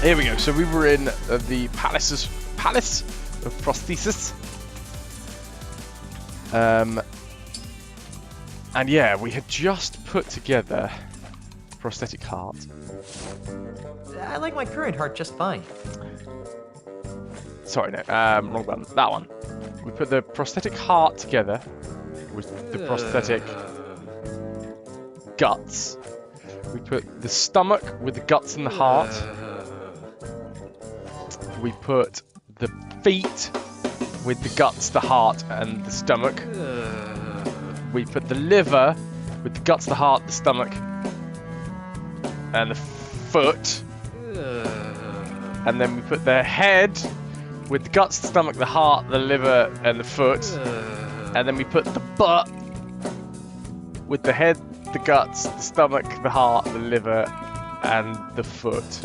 here we go. So we were in the palace of prosthesis. And yeah, we had just put together prosthetic heart. I like my current heart just fine. Sorry, no, wrong button. That one. We put the prosthetic heart together with the prosthetic guts. We put the stomach with the guts and the heart. We put the feet with the guts, the heart, and the stomach. We put the liver with the guts, the heart, the stomach, and the foot. And then we put the head with the guts, the stomach, the heart, the liver, and the foot. And then we put the butt with the head, the guts, the stomach, the heart, the liver, and the foot.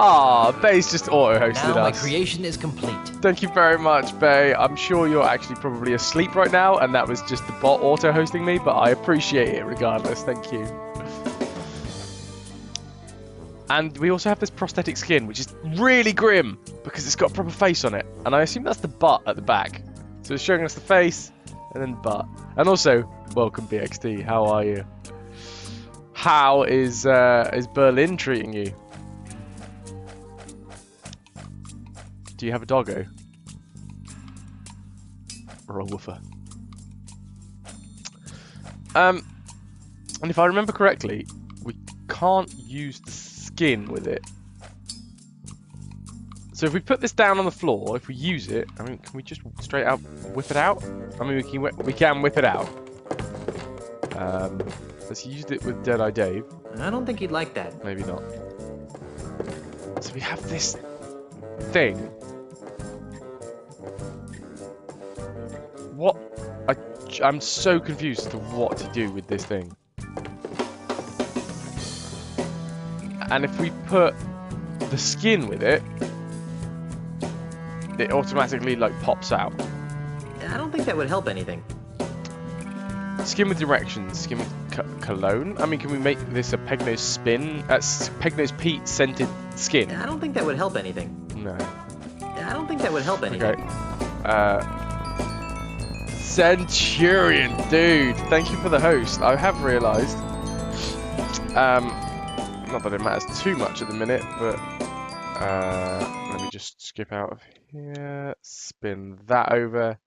Ah, Bay's just auto-hosted us. Now my creation is complete. Thank you very much, Bay. I'm sure you're actually probably asleep right now, and that was just the bot auto-hosting me, but I appreciate it regardless. Thank you. And we also have this prosthetic skin, which is really grim, because it's got a proper face on it. And I assume that's the butt at the back. So it's showing us the face, and then the butt. And also, welcome BXT, how are you? How is Berlin treating you? Do you have a doggo? Or a woofer? And if I remember correctly, we can't use the skin with it. So if we put this down on the floor, if we use it, I mean, can we just straight out whip it out? I mean, we can whip it out. Let's use it with Deadeye Dave. I don't think he'd like that. Maybe not. So we have this thing. What? I'm so confused as to what to do with this thing. And if we put the skin with it, it automatically like pops out. I don't think that would help anything. Skin with directions, skin with cologne. I mean, can we make this a Pegnose spin? Pegnose Pete scented skin. I don't think that would help anything. No. I don't think that would help anything. Okay. Centurion, dude. Thank you for the host. I have realised. Not that it matters too much at the minute, but let me just skip out of here. Spin that over.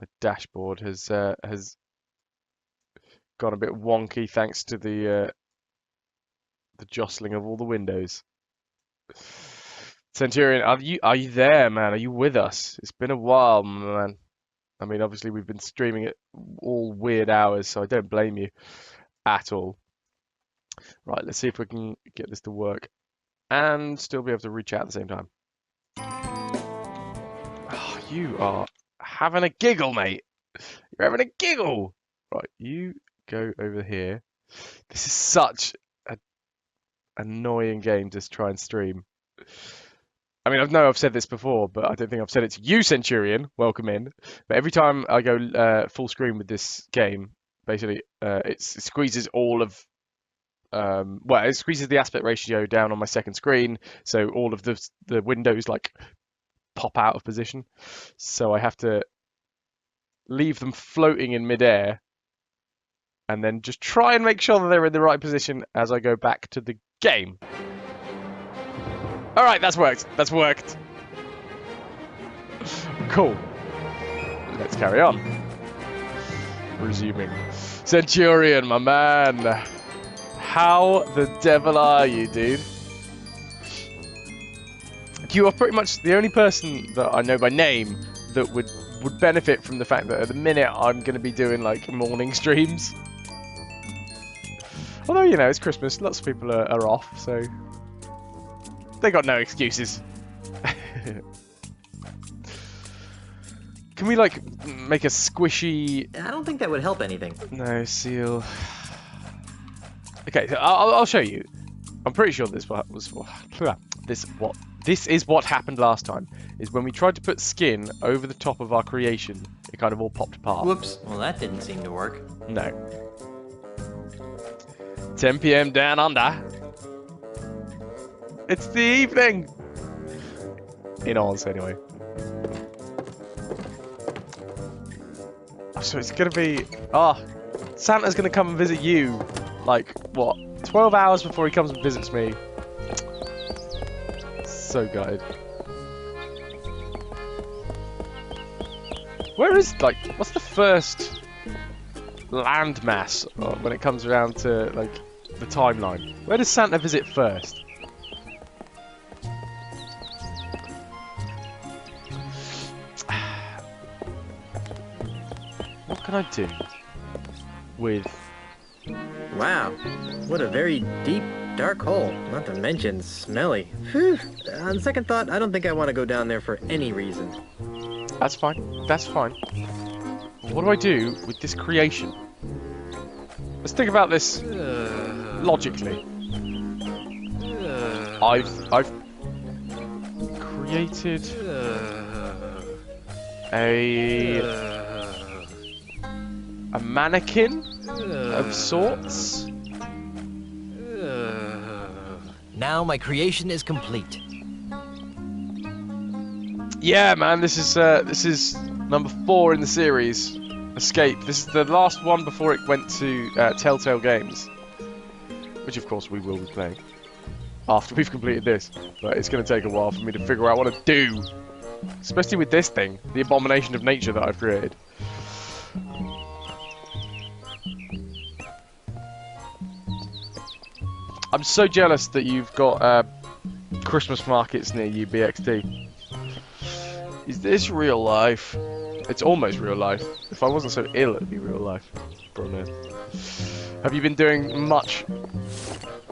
My dashboard has gone a bit wonky thanks to the jostling of all the windows. Centurion, are you there, man? Are you with us? It's been a while, man. I mean, obviously we've been streaming at all weird hours, so I don't blame you at all. Right, let's see if we can get this to work and still be able to reach out at the same time. Oh, you are having a giggle, mate. You're having a giggle. Right, you go over here. This is such an annoying game to try and stream. I mean, I know I've said this before, but I don't think I've said it to you, Centurion. Welcome in. But every time I go full screen with this game, basically, it squeezes all of... well, it squeezes the aspect ratio down on my second screen, so all of the windows, like, pop out of position. So I have to leave them floating in midair, and then just try and make sure that they're in the right position as I go back to the game. Alright, that's worked. That's worked. Cool. Let's carry on. Resuming. Centurion, my man. How the devil are you, dude? You are pretty much the only person that I know by name that would benefit from the fact that at the minute I'm going to be doing like morning streams. Although, you know, it's Christmas, lots of people are off, so they got no excuses. Can we like make a squishy... I don't think that would help anything. No, seal. Okay, so I'll show you. I'm pretty sure this is what happened last time. Is when we tried to put skin over the top of our creation, it kind of all popped apart. Whoops. Well, that didn't seem to work. No. 10 PM down under. It's the evening! In Oz, anyway. So it's gonna be... Santa's gonna come and visit you. Like, what? 12 hours before he comes and visits me. So gutted. Where is, like, what's the first landmass when it comes around to, like, the timeline? Where does Santa visit first? What can I do with... Wow, what a very deep, dark hole. Not to mention smelly. Whew. On second thought, I don't think I want to go down there for any reason. That's fine. That's fine. What do I do with this creation? Let's think about this logically. I've created a mannequin of sorts. Now my creation is complete. Yeah, man, this is number 4 in the series, Escape. This is the last one before it went to Telltale Games, which of course we will be playing after we've completed this. But it's going to take a while for me to figure out what to do, especially with this thing, the abomination of nature that I've created. I'm so jealous that you've got Christmas markets near you, BXD. Is this real life? It's almost real life. If I wasn't so ill, it'd be real life. Bro, have you been doing much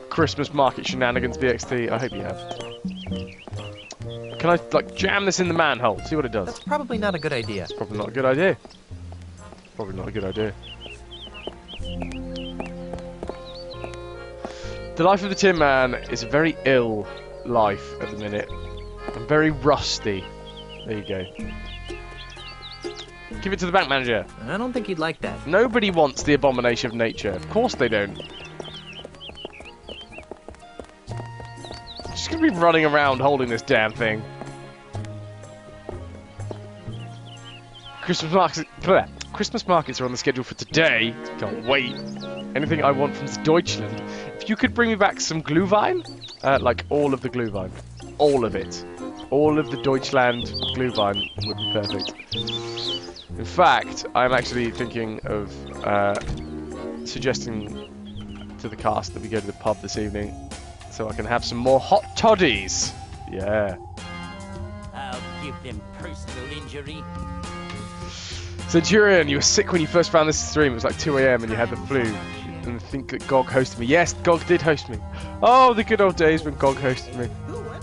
Christmas market shenanigans, BXD? I hope you have. Can I, like, jam this in the manhole? See what it does. That's probably not a good idea. It's probably not a good idea. Probably not a good idea. The life of the Tin Man is a very ill life at the minute. I'm very rusty. There you go. Give it to the bank manager. I don't think he'd like that. Nobody wants the abomination of nature. Of course they don't. Just gonna be running around holding this damn thing. Christmas markets are on the schedule for today. Can't wait. Anything I want from Deutschland. If you could bring me back some Glühwein, like all of the Glühwein, all of it. All of the Deutschland Glühwein would be perfect. In fact, I'm actually thinking of suggesting to the cast that we go to the pub this evening so I can have some more hot toddies. Yeah. I'll give them personal injury. Centurion, you were sick when you first found this stream. It was like 2 AM and you had the flu. And I think that GOG hosted me. Yes, GOG did host me. Oh, the good old days when GOG hosted me.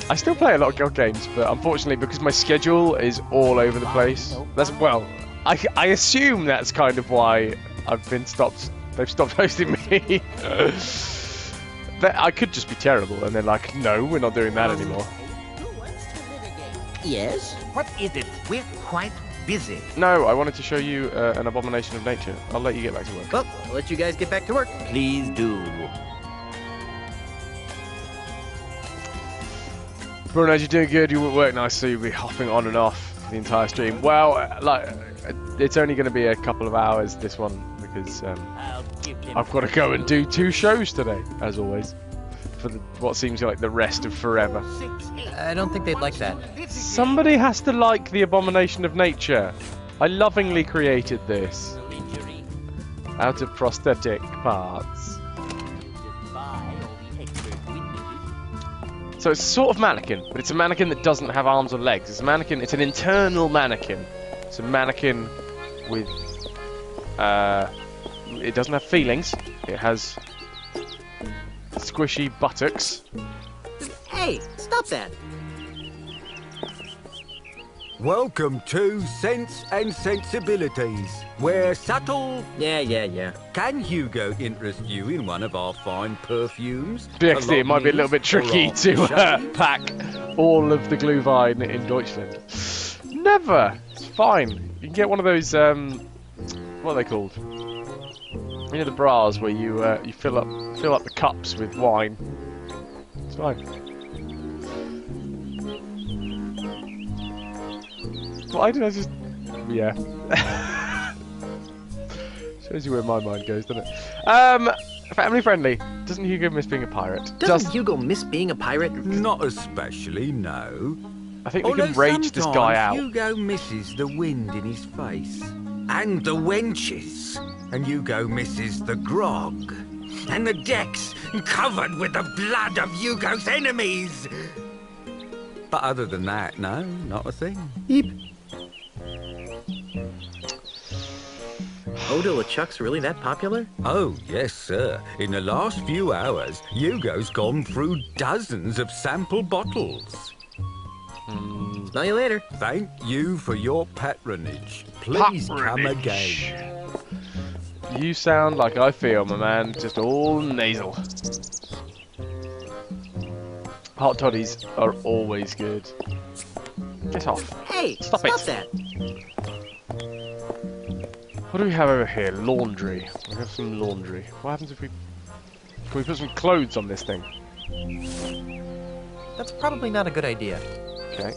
I still play a lot of GOG games, but unfortunately, because my schedule is all over the place, I assume that's kind of why they've stopped hosting me. I could just be terrible, and they're like, no, we're not doing that anymore. Yes? What is it? We're quite busy. No, I wanted to show you an abomination of nature. I'll let you get back to work. Well, I'll let you guys get back to work. Please do. Bruno, you're doing good. You work nice, so you'll be hopping on and off the entire stream. Well, like, it's only going to be a couple of hours, this one, because I've got to go and do 2 shows today, as always, for what seems like the rest of forever. I don't think they'd like that. Somebody has to like the abomination of nature. I lovingly created this out of prosthetic parts. So it's a sort of mannequin, but it's a mannequin that doesn't have arms or legs. It's a mannequin, it's an internal mannequin. It's a mannequin with, it doesn't have feelings. It has squishy buttocks. Hey, stop that. Welcome to Sense and Sensibilities, where subtle... Yeah. Can Hugo interest you in one of our fine perfumes? BXD, it might be a little bit tricky to pack all of the Glühwein in Deutschland. Never! It's fine. You can get one of those, what are they called? You know the bras where you fill up the cups with wine. It's fine. Why did I just... Yeah. Shows you where my mind goes, doesn't it? Family friendly. Doesn't Hugo miss being a pirate? Doesn't Hugo miss being a pirate? Not especially, no. I think we Although can rage this guy out. Hugo misses the wind in his face. And the wenches. And Hugo misses the grog. And the decks covered with the blood of Hugo's enemies. But other than that, no, not a thing. Eep. Eau de LeChuck's really that popular? Oh, yes, sir. In the last few hours, Hugo's gone through dozens of sample bottles. Smell you later. Thank you for your patronage. Please come Patronage. again. You sound like I feel, my man. Just all nasal. Hot toddies are always good. Get off. Hey, Stop stop it. that. What do we have over here? Laundry. We have some laundry. What happens if we... Can we put some clothes on this thing? That's probably not a good idea. Okay.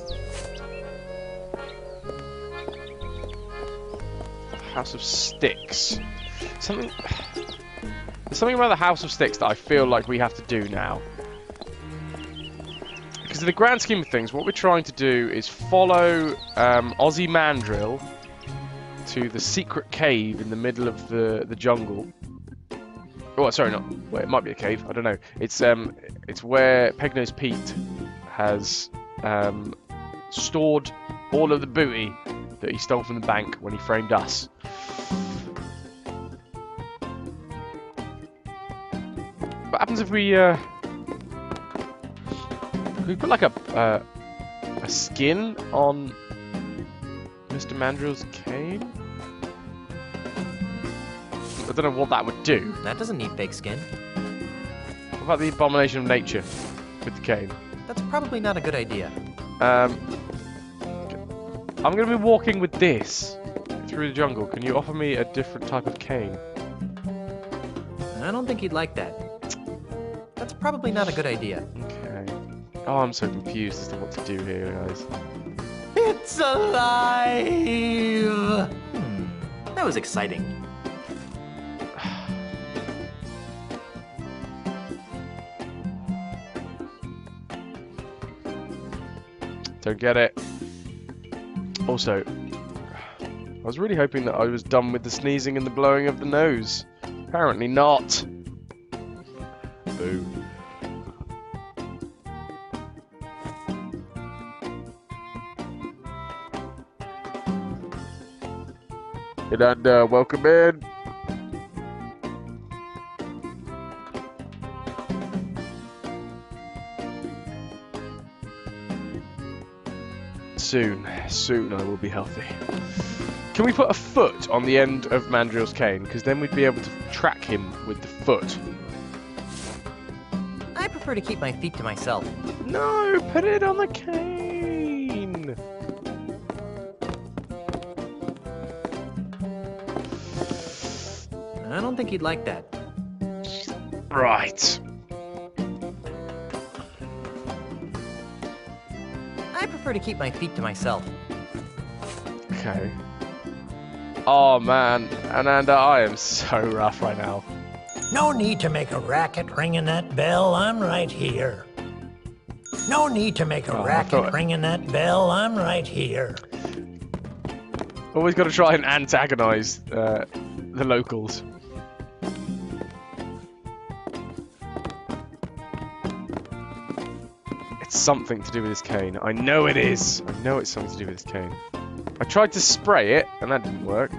House of Sticks. Something... There's something about the House of Sticks that I feel like we have to do now. Because in the grand scheme of things, what we're trying to do is follow Ozzy Mandrill to the secret cave in the middle of the jungle. Oh, sorry, not. Well, it might be a cave. I don't know. It's where Pegnose Pete has stored all of the booty that he stole from the bank when he framed us. What happens if we can we put like a skin on Mr. Mandrill's cane? I don't know what that would do. That doesn't need fake skin. What about the abomination of nature with the cane? That's probably not a good idea. I'm going to be walking with this through the jungle. Can you offer me a different type of cane? I don't think he'd like that. That's probably not a good idea. Okay. Oh, I'm so confused as to what to do here, guys. It's alive! That was exciting. Don't get it. Also, I was really hoping that I was done with the sneezing and the blowing of the nose. Apparently not. Boo. And welcome in. Soon I will be healthy. Can we put a foot on the end of Mandrill's cane? Because then we'd be able to track him with the foot. I prefer to keep my feet to myself. No, put it on the cane. I don't think he'd like that. Right. I prefer to keep my feet to myself. Okay. Oh man, Ananda, I am so rough right now. No need to make a racket ringing that bell, I'm right here. No need to make a Oh, I racket thought- ringing that bell, I'm right here. Always got to try and antagonize the locals. It's something to do with this cane. I know it is. I know it's something to do with this cane. I tried to spray it, and that didn't work.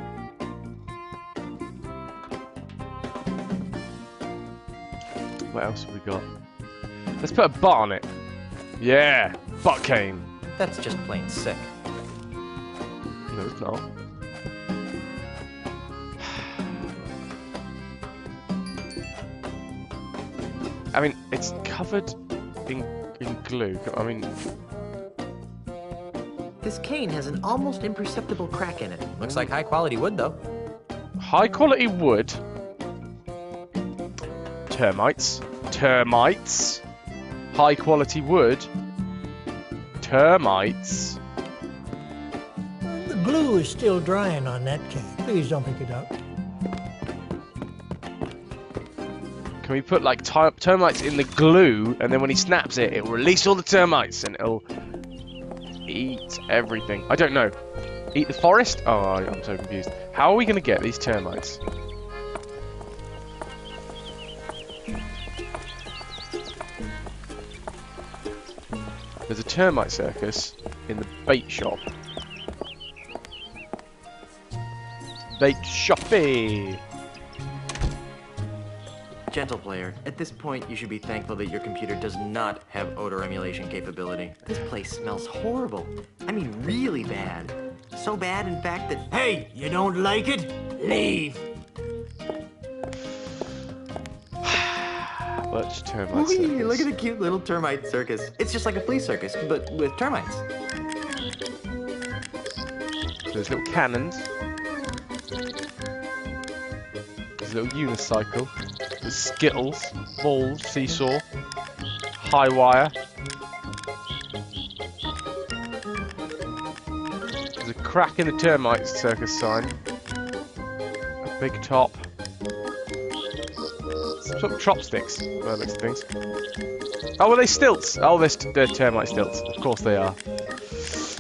What else have we got? Let's put a butt on it. Yeah, butt cane. That's just plain sick. No, it's not. I mean, it's covered in glue. I mean, This cane has an almost imperceptible crack in it. Looks like high quality wood, though. high quality wood. Termites. Termites. High quality wood. Termites. glue is still drying on that can. Please don't pick it up. Can we put like termites in the glue, and then when he snaps it, it'll release all the termites and it'll eat everything? I don't know. Eat the forest? Oh, I'm so confused. How are we going to get these termites? There's a termite circus in the bait shop. Bait shoppy! Gentle player, at this point you should be thankful that your computer does not have odor emulation capability. This place smells horrible. I mean really bad. So bad, in fact, that... Hey, you don't like it? Leave. Which termite circus? Whee, look at the cute little termite circus. It's just like a flea circus, but with termites. So there's little cannons. There's a little unicycle. There's skittles, balls, seesaw, high wire. There's a crack in the termite circus sign. A big top. Some sort of chopsticks, by the looks of things. Oh, are they stilts? Oh, they're termite stilts. Of course they are.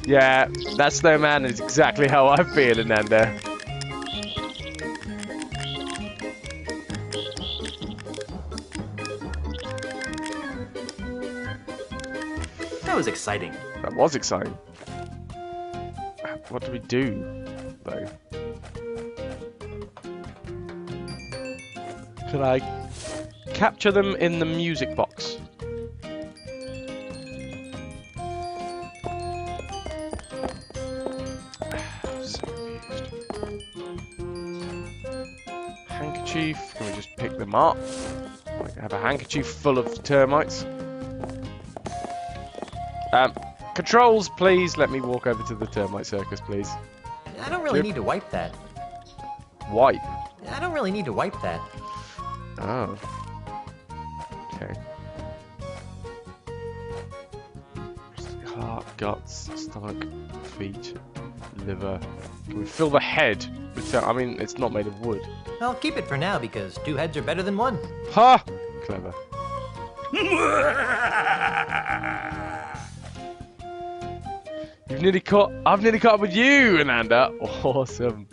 Yeah, that snowman is exactly how I feel, Ananda. That was exciting. That was exciting. What do we do, though? Could I capture them in the music box? So confused. Handkerchief. Can we just pick them up? Like have a handkerchief full of termites. Controls, please. Let me walk over to the termite circus, please. I don't really need to wipe that. Wipe. I don't really need to wipe that. Oh. Okay. Heart, guts, stomach, feet, liver. Can we fill the head with I mean, it's not made of wood. I'll keep it for now because 2 heads are better than 1. Ha! Clever. I've nearly caught up with you, Ananda. Awesome.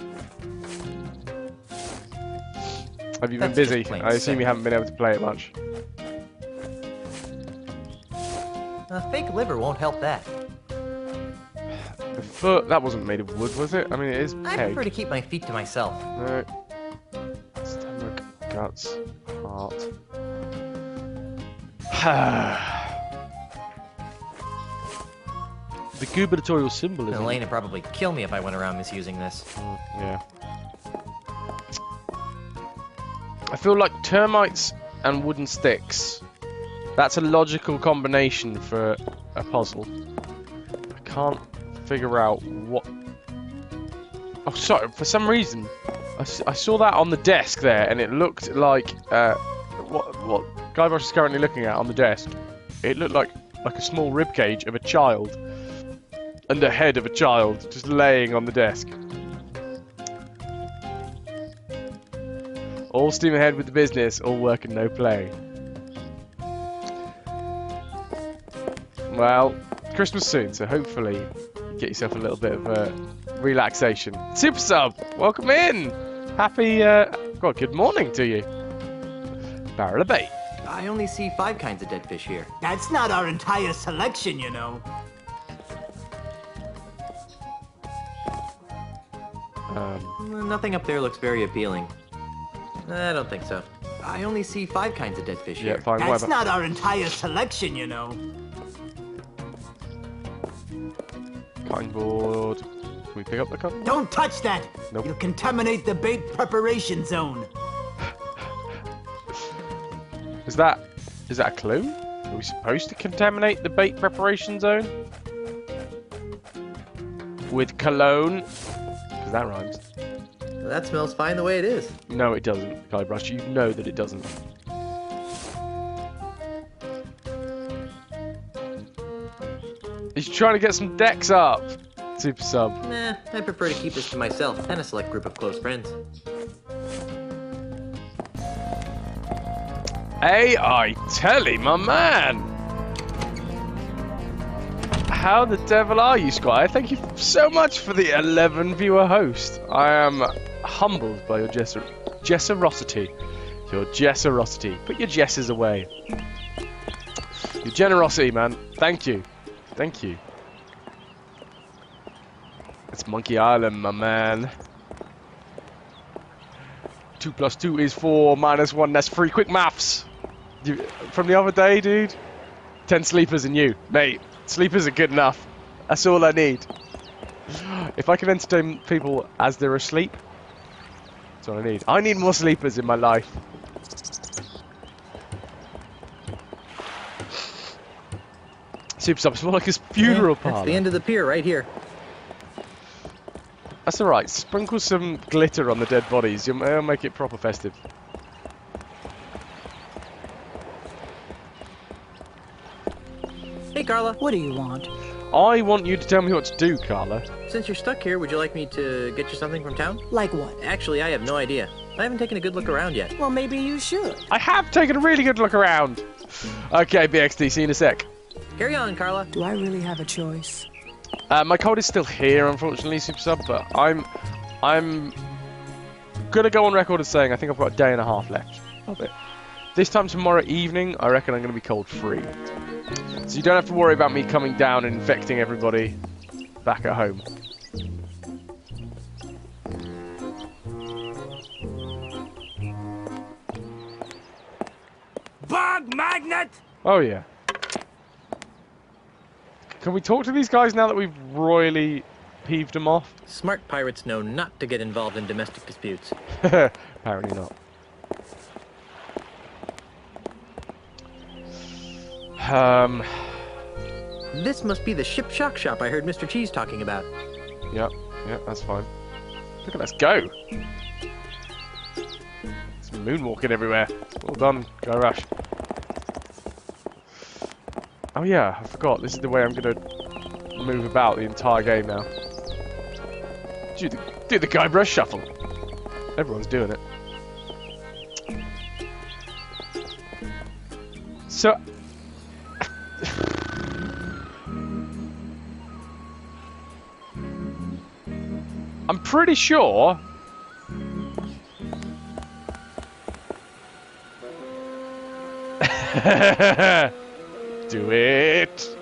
Have you been That's busy? just plain I assume sick. you haven't been able to play it much. A fake liver won't help that. The foot, that wasn't made of wood, was it? I mean, it is I peg. prefer to keep my feet to myself. No. Stomach, guts, heart. The gubernatorial symbolism. Elaine would probably kill me if I went around misusing this. Yeah. I feel like termites and wooden sticks. That's a logical combination for a puzzle. I can't figure out what... Oh, sorry. For some reason, I saw that on the desk there, and it looked like what Guybrush is currently looking at on the desk. It looked like a small rib cage of a child, and the head of a child just laying on the desk. All steam ahead with the business, all work and no play. Well, Christmas soon, so hopefully you get yourself a little bit of relaxation. Super Sub, welcome in! Happy, well, good morning to you. Barrel of bait. I only see 5 kinds of dead fish here. That's not our entire selection, you know. Nothing up there looks very appealing. I don't think so. I only see 5 kinds of dead fish Yeah, here. fine, That's whatever. not our entire selection, you know. Cutting board. Can we pick up the cut? Don't touch that. Nope. You'll contaminate the bait preparation zone. Is that a clue? Are we supposed to contaminate the bait preparation zone? With cologne? Because that rhymes. That smells fine the way it is. No, it doesn't, Guybrush. You know that it doesn't. He's trying to get some decks up. Super sub. Nah, I prefer to keep this to myself and a select group of close friends. AI Telly, my man! How the devil are you, Squire? Thank you so much for the 11 viewer host. I am humbled by your generosity. Your generosity. Put your jesses away. Your generosity, man. Thank you. Thank you. It's Monkey Island, my man. 2 + 2 is 4, -1, that's 3. Quick maths. From the other day, dude. 10 sleepers and you. Mate, sleepers are good enough. That's all I need. If I can entertain people as they're asleep, that's all I need. I need more sleepers in my life. Super subs more like his funeral parlor. That's the end of the pier right here. That's alright. Sprinkle some glitter on the dead bodies. It'll make it proper festive. Hey, Carla. What do you want? I want you to tell me what to do, Carla. Since you're stuck here, would you like me to get you something from town? Like what? Actually, I have no idea. I haven't taken a good look around yet. Well, maybe you should. I have taken a really good look around. Okay, BXD, see you in a sec. Carry on, Carla. Do I really have a choice? My code is still here, unfortunately, Super Sub, but I'm gonna go on record as saying I think I've got a day and a half left of it. This time tomorrow evening, I reckon I'm gonna be cold free. So you don't have to worry about me coming down and infecting everybody back at home. Bug magnet! Oh yeah. Can we talk to these guys now that we've royally heaved them off? Smart pirates know not to get involved in domestic disputes. Apparently not. This must be the ship shock shop I heard Mr. Cheese talking about. Yep, that's fine. Look at us go! It's moonwalking everywhere. Well done, Guy Rush. Oh yeah, I forgot. This is the way I'm gonna move about the entire game now. Do the Guybrush shuffle. Everyone's doing it. So... I'm pretty sure... Do it!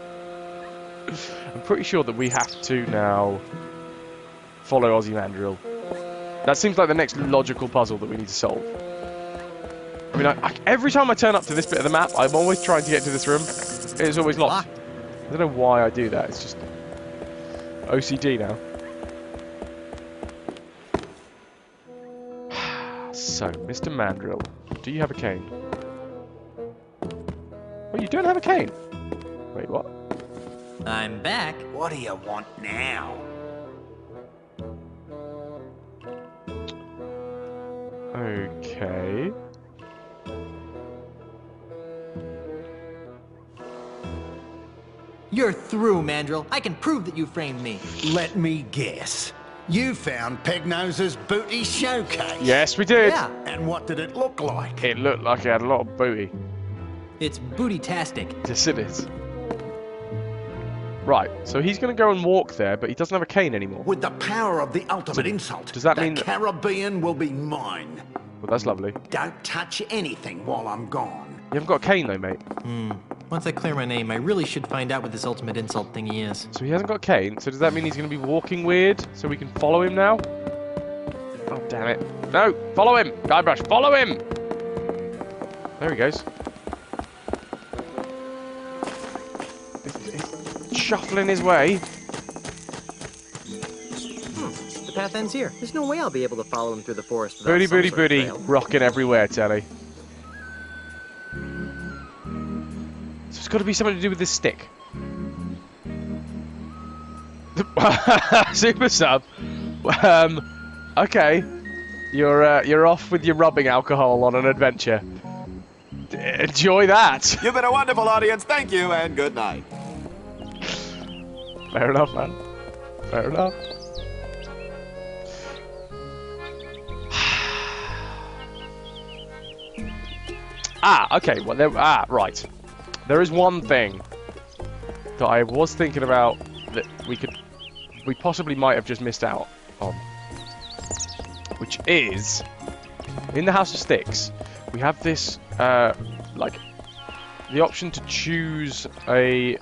I'm pretty sure that we have to now follow Ozymandias. That seems like the next logical puzzle that we need to solve. I mean, every time I turn up to this bit of the map, I'm always trying to get to this room. It's always locked. I don't know why I do that. It's just OCD now. So, Mr. Mandrill, do you have a cane? Oh, you don't have a cane? Wait, what? I'm back. What do you want now? Okay. You're through, Mandrill. I can prove that you framed me. Let me guess. You found Pegnose's booty showcase. Yes, we did. Yeah, And what did it look like? It looked like it had a lot of booty. it's booty-tastic. Yes, it is. Right, so he's going to go and walk there, but he doesn't have a cane anymore. With the power of the ultimate insult, does that the mean that- Caribbean will be mine. Well, that's lovely. Don't touch anything while I'm gone. You haven't got a cane though, mate. Once I clear my name, I really should find out what this ultimate insult thingy is. So he hasn't got a cane, so does that mean he's going to be walking weird, so we can follow him now? Oh, damn it. No, follow him! Guybrush, follow him! There he goes. He's shuffling his way. The path ends here. There's no way I'll be able to follow him through the forest without Booty, some booty, sort of booty. trail. Rocking everywhere, Telly. So it's got to be something to do with this stick. Super sub. Okay. You're off with your rubbing alcohol on an adventure. Enjoy that. You've been a wonderful audience. Thank you and good night. Fair enough, man. Fair enough. Okay. Well, right. There is one thing that I was thinking about that we possibly might have just missed out on, which is in the House of Sticks. We have this like the option to choose a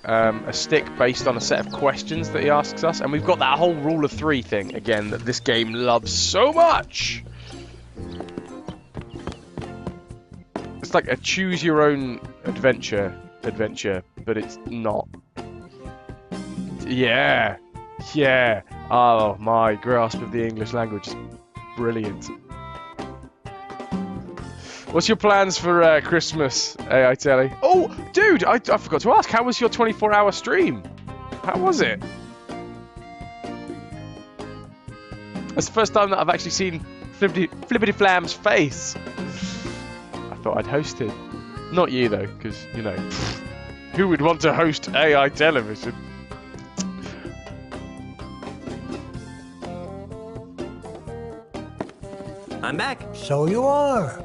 stick based on a set of questions that he asks us, and we've got that whole rule of 3 thing again that this game loves so much. It's like a choose your own adventure, but it's not. Yeah. Oh, my grasp of the English language is brilliant. What's your plans for Christmas, AI Telly? Oh, dude, I forgot to ask. How was your 24-hour stream? How was it? That's the first time that I've actually seen Flippity Flam's face. I thought I'd host it. Not you, though, because, you know, who would want to host AI television? I'm back. So you are.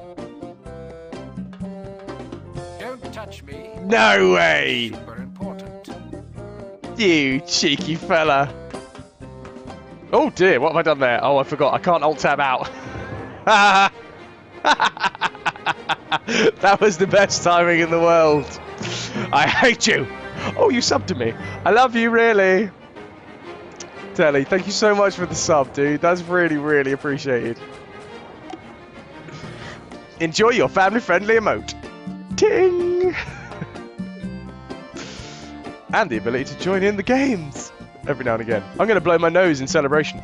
Don't touch me. No way! Super important. You cheeky fella. Oh dear, what have I done there? Oh, I forgot. I can't alt-tab out. That was the best timing in the world. I hate you. Oh, you subbed to me. I love you, really. Telly, thank you so much for the sub, dude. That's really, really appreciated. Enjoy your family-friendly emote. Ting! And the ability to join in the games every now and again. I'm going to blow my nose in celebration.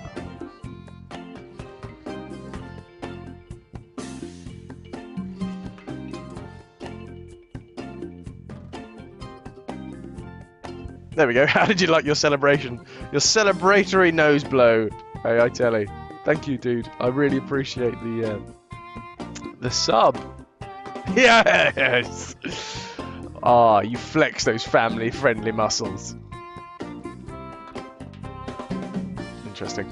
There we go. How did you like your celebration? Your celebratory nose blow. Hey, I tell you. Thank you, dude. I really appreciate the sub. Yes! Ah, you flex those family-friendly muscles. Interesting.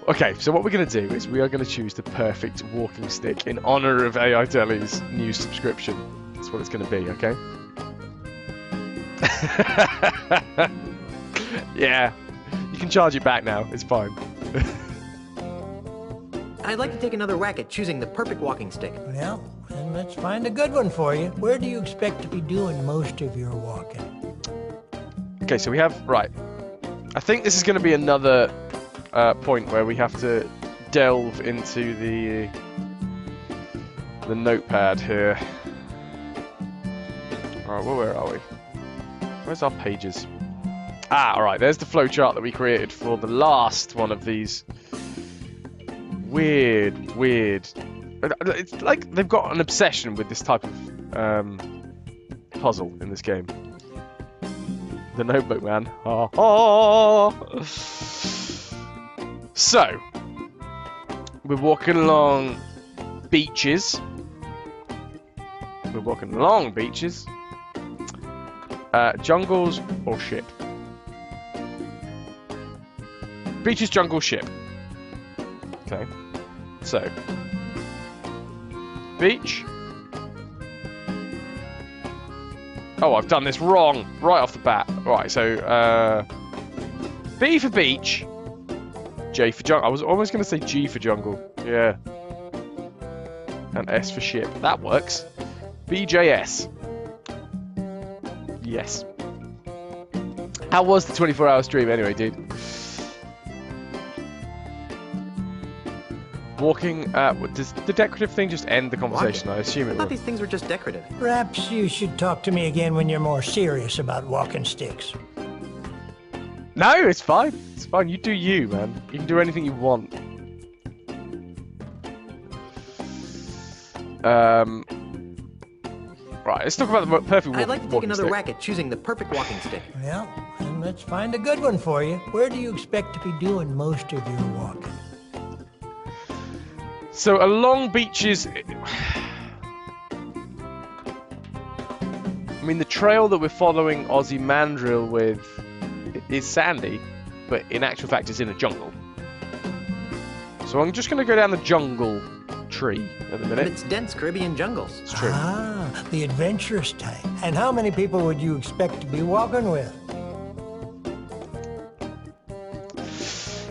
Okay, so what we're going to do is we are going to choose the perfect walking stick in honor of AI Telly's new subscription. That's what it's going to be, okay? Yeah, you can charge it back now. It's fine. I'd like to take another whack at choosing the perfect walking stick. Well, then let's find a good one for you. Where do you expect to be doing most of your walking? Okay, so we have... Right. I think this is going to be another point where we have to delve into the notepad here. Alright, well, where are we? Where's our pages? Ah, alright, there's the flowchart that we created for the last one of these weird... It's like they've got an obsession with this type of puzzle in this game. The Notebook Man. So, we're walking along beaches. Jungles or ship? Beaches, jungle, ship. Okay. So, beach. Oh, I've done this wrong right off the bat. Right, so B for beach, J for jungle. I was almost going to say G for jungle. Yeah. And S for ship. That works. BJS. Yes. How was the 24-hour stream anyway, dude? Walking, does the decorative thing just end the conversation? I assume it I thought will. these things were just decorative. Perhaps you should talk to me again when you're more serious about walking sticks. No, it's fine. It's fine. You do you, man. You can do anything you want. Right, let's talk about the perfect I'd like to take walking another stick. whack at choosing the perfect walking stick. Well, then let's find a good one for you. Where do you expect to be doing most of your walking? So along beaches, I mean the trail that we're following Ozzy Mandrill with is sandy, but in actual fact it's in a jungle. So I'm just going to go down the jungle tree at the minute. It's dense Caribbean jungles. It's true. Ah, the adventurous type. And how many people would you expect to be walking with?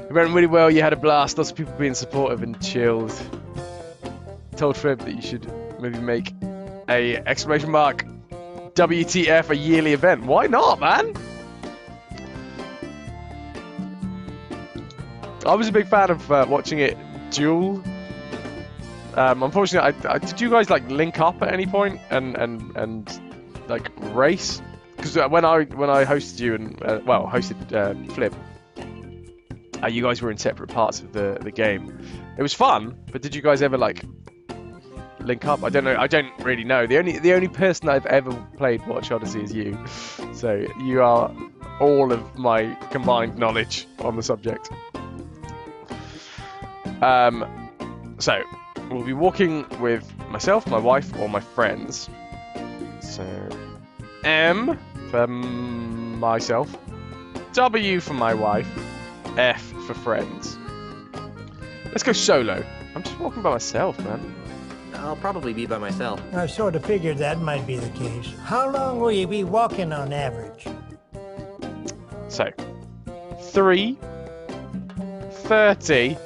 It went really well, you had a blast, lots of people being supportive and chilled. Told Fred that you should maybe make a exclamation mark WTF a yearly event. Why not, man? I was a big fan of watching it duel. Unfortunately, did you guys like link up at any point and like race? Because when I hosted you and hosted Flip, you guys were in separate parts of the game. It was fun, but did you guys ever like link up? I don't know. I don't really know. The only person I've ever played Watch Odyssey is you. So you are all of my combined knowledge on the subject. So we'll be walking with myself, my wife, or my friends. So M for myself, W for my wife, F for friends. Let's go solo. I'm just walking by myself, man. I'll probably be by myself. I sort of figured that might be the case. How long will you be walking on average? So 3, 30,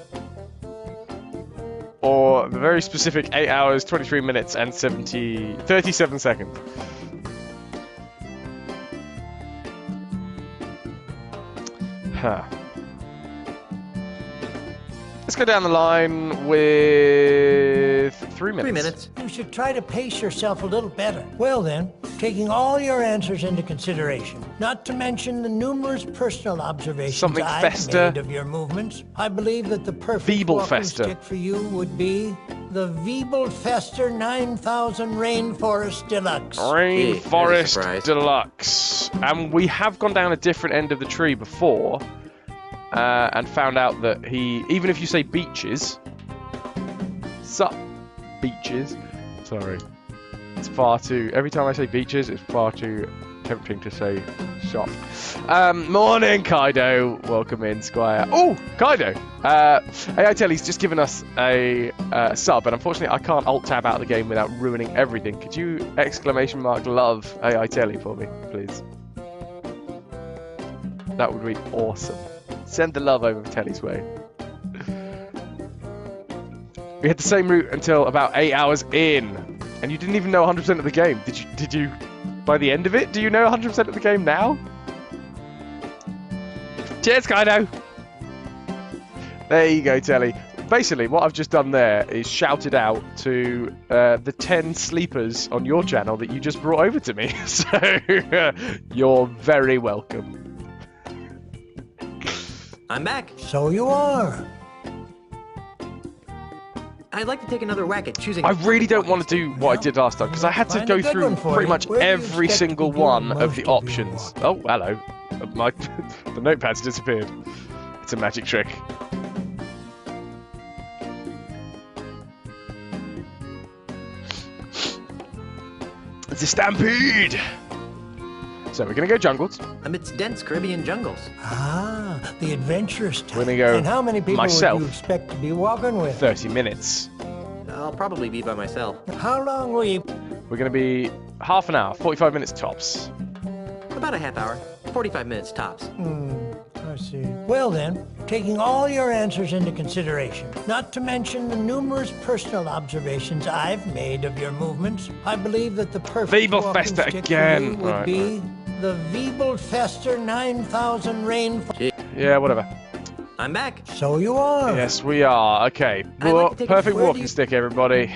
or the very specific 8 hours, 23 minutes, and 37 seconds. Huh. Let's go down the line with 3 minutes. 3 minutes. You should try to pace yourself a little better. Well then, taking all your answers into consideration, not to mention the numerous personal observations Something I've Fester. made of your movements, I believe that the perfect Weeble walking Fester. stick for you would be the Weeble Fester 9000 Rainforest Deluxe. Rainforest surprise. Deluxe. And we have gone down a different end of the tree before and found out that even if you say beaches, sup beaches, sorry, it's far too, every time I say beaches, it's far too tempting to say shop. Morning, Kaido. Welcome in, Squire. Oh, Kaido. AI Telly's just given us a sub, and unfortunately I can't alt-tab out of the game without ruining everything. Could you exclamation mark love AI Telly for me, please? That would be awesome. Send the love over Telly's way. We had the same route until about 8 hours in, and you didn't even know 100% of the game. Did you? By the end of it, do you know 100% of the game now? Cheers, Kaido. There you go, Telly. Basically, what I've just done there is shouted out to the 10 sleepers on your channel that you just brought over to me. So you're very welcome. I'm back. So you are. I'd like to take another whack at choosing. I really don't want to do what I did last time because I had to Find go a good through one for pretty you. much Where do you every expect to be single doing one most of the of your options. walking? Oh, hello. The notepad's disappeared. It's a magic trick. It's a stampede! So we're going to go jungles. Amidst dense Caribbean jungles. Ah, the adventurous type. We're going to go And how many people myself. would you expect to be walking with? 30 minutes. I'll probably be by myself. How long will you... We're going to be half an hour, 45 minutes tops. About a half hour. 45 minutes tops. I see. Well then, taking all your answers into consideration, not to mention the numerous personal observations I've made of your movements, I believe that the perfect Weeble walking Fester stick again. for you would Right, be the Weeble Fester 9000 Rainforest. Yeah, whatever. I'm back. So you are. Yes, we are. Okay. I'd like to take a Perfect where do walking you- stick, everybody.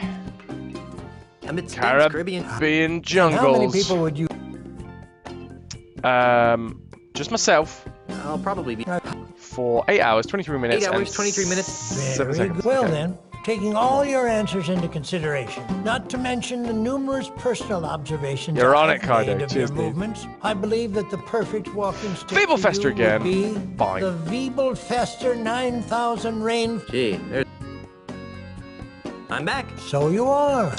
Amidst dense Caribbean. Caribbean And how many jungles. people would you... Just myself I'll probably be. for 8 hours, 23 minutes. 8 hours, and 23 minutes. 7 Very seconds. good. Well Okay. then, taking all your answers into consideration, not to mention the numerous personal observations You're on I've it, Kaido. made of Cheers, your dude. movements, I believe that the perfect walking stick Weeble for Fester you again. would be Fine. the Weeble Fester 9000 Rain. Gee, there's. I'm back. So you are.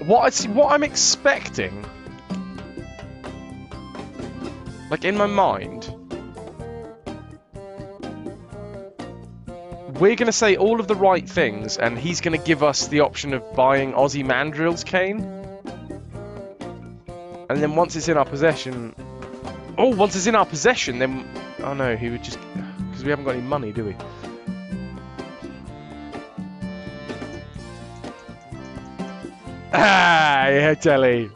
What I'm expecting Like, in my mind, we're going to say all of the right things, and he's going to give us the option of buying Ozzy Mandrill's cane. And then once it's in our possession... Oh, once it's in our possession, then... Oh no, he would just... Because we haven't got any money, do we? Ah, yeah, Telly.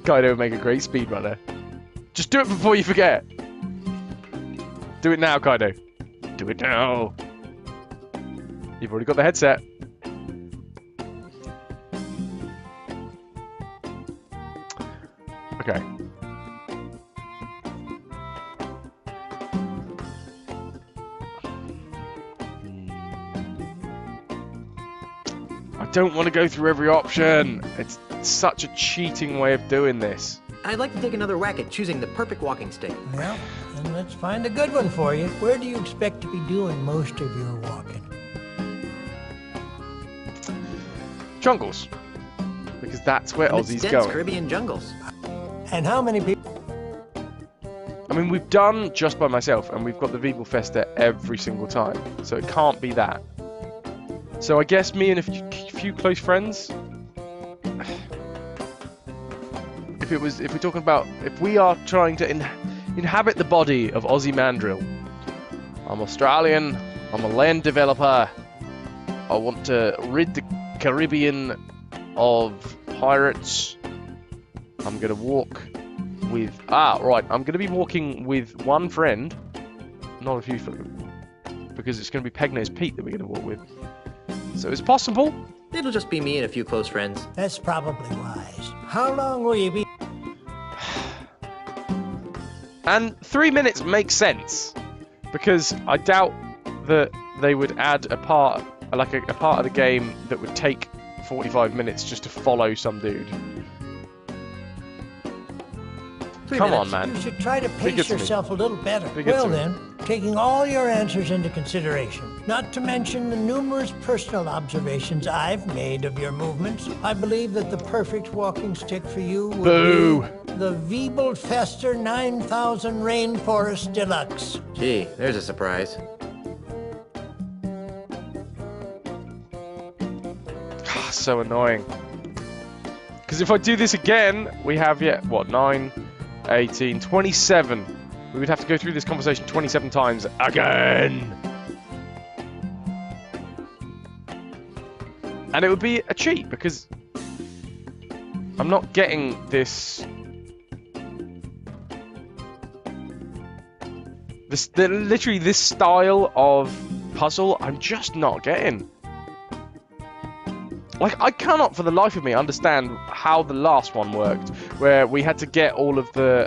Kaido would make a great speedrunner. Just do it before you forget. Do it now, Kaido. Do it now. You've already got the headset. Okay. I don't want to go through every option. It's such a cheating way of doing this. I'd like to take another whack at choosing the perfect walking stick. Well, then let's find a good one for you. Where do you expect to be doing most of your walking? Jungles. Because that's where Amidst Ozzy's dense going. Caribbean jungles. And how many people... I mean, we've done Just By Myself, and we've got the Weeblefester every single time. So it can't be that. So I guess me and a few close friends... If we're talking about... If we are trying to inhabit the body of Ozzy Mandrill. I'm Australian. I'm a land developer. I want to rid the Caribbean of pirates. I'm going to walk with... right. I'm going to be walking with one friend. Not a few because it's going to be Peg-Nosed Pete that we're going to walk with. So it's possible. It'll just be me and a few close friends. That's probably wise. How long will you be... And 3 minutes makes sense. Because I doubt that they would add a part... Like a part of the game that would take 45 minutes just to follow some dude. 3 Come minutes. on, man. You should try to Be good pace to me. yourself a little better. Be good Well to me. then, taking all your answers into consideration, not to mention the numerous personal observations I've made of your movements, I believe that the perfect walking stick for you would Boo. be the Weeblefester 9000 Rainforest Deluxe. Gee, there's a surprise. So annoying. Because if I do this again, we have, what, 9, 18, 27. We would have to go through this conversation 27 times again. And it would be a cheat, because I'm not getting this... literally this style of puzzle, I'm just not getting. Like, I cannot for the life of me understand how the last one worked, where we had to get all of the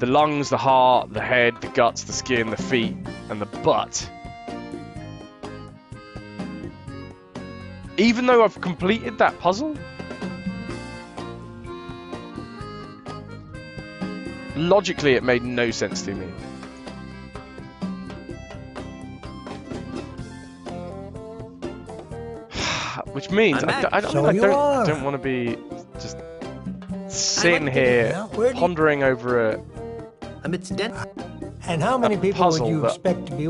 lungs, the heart, the head, the guts, the skin, the feet, and the butt. Even though I've completed that puzzle, logically it made no sense to me. Which means I don't want to be just sitting here pondering over a Amidst dense... And how many people would puzzle you that- expect to be...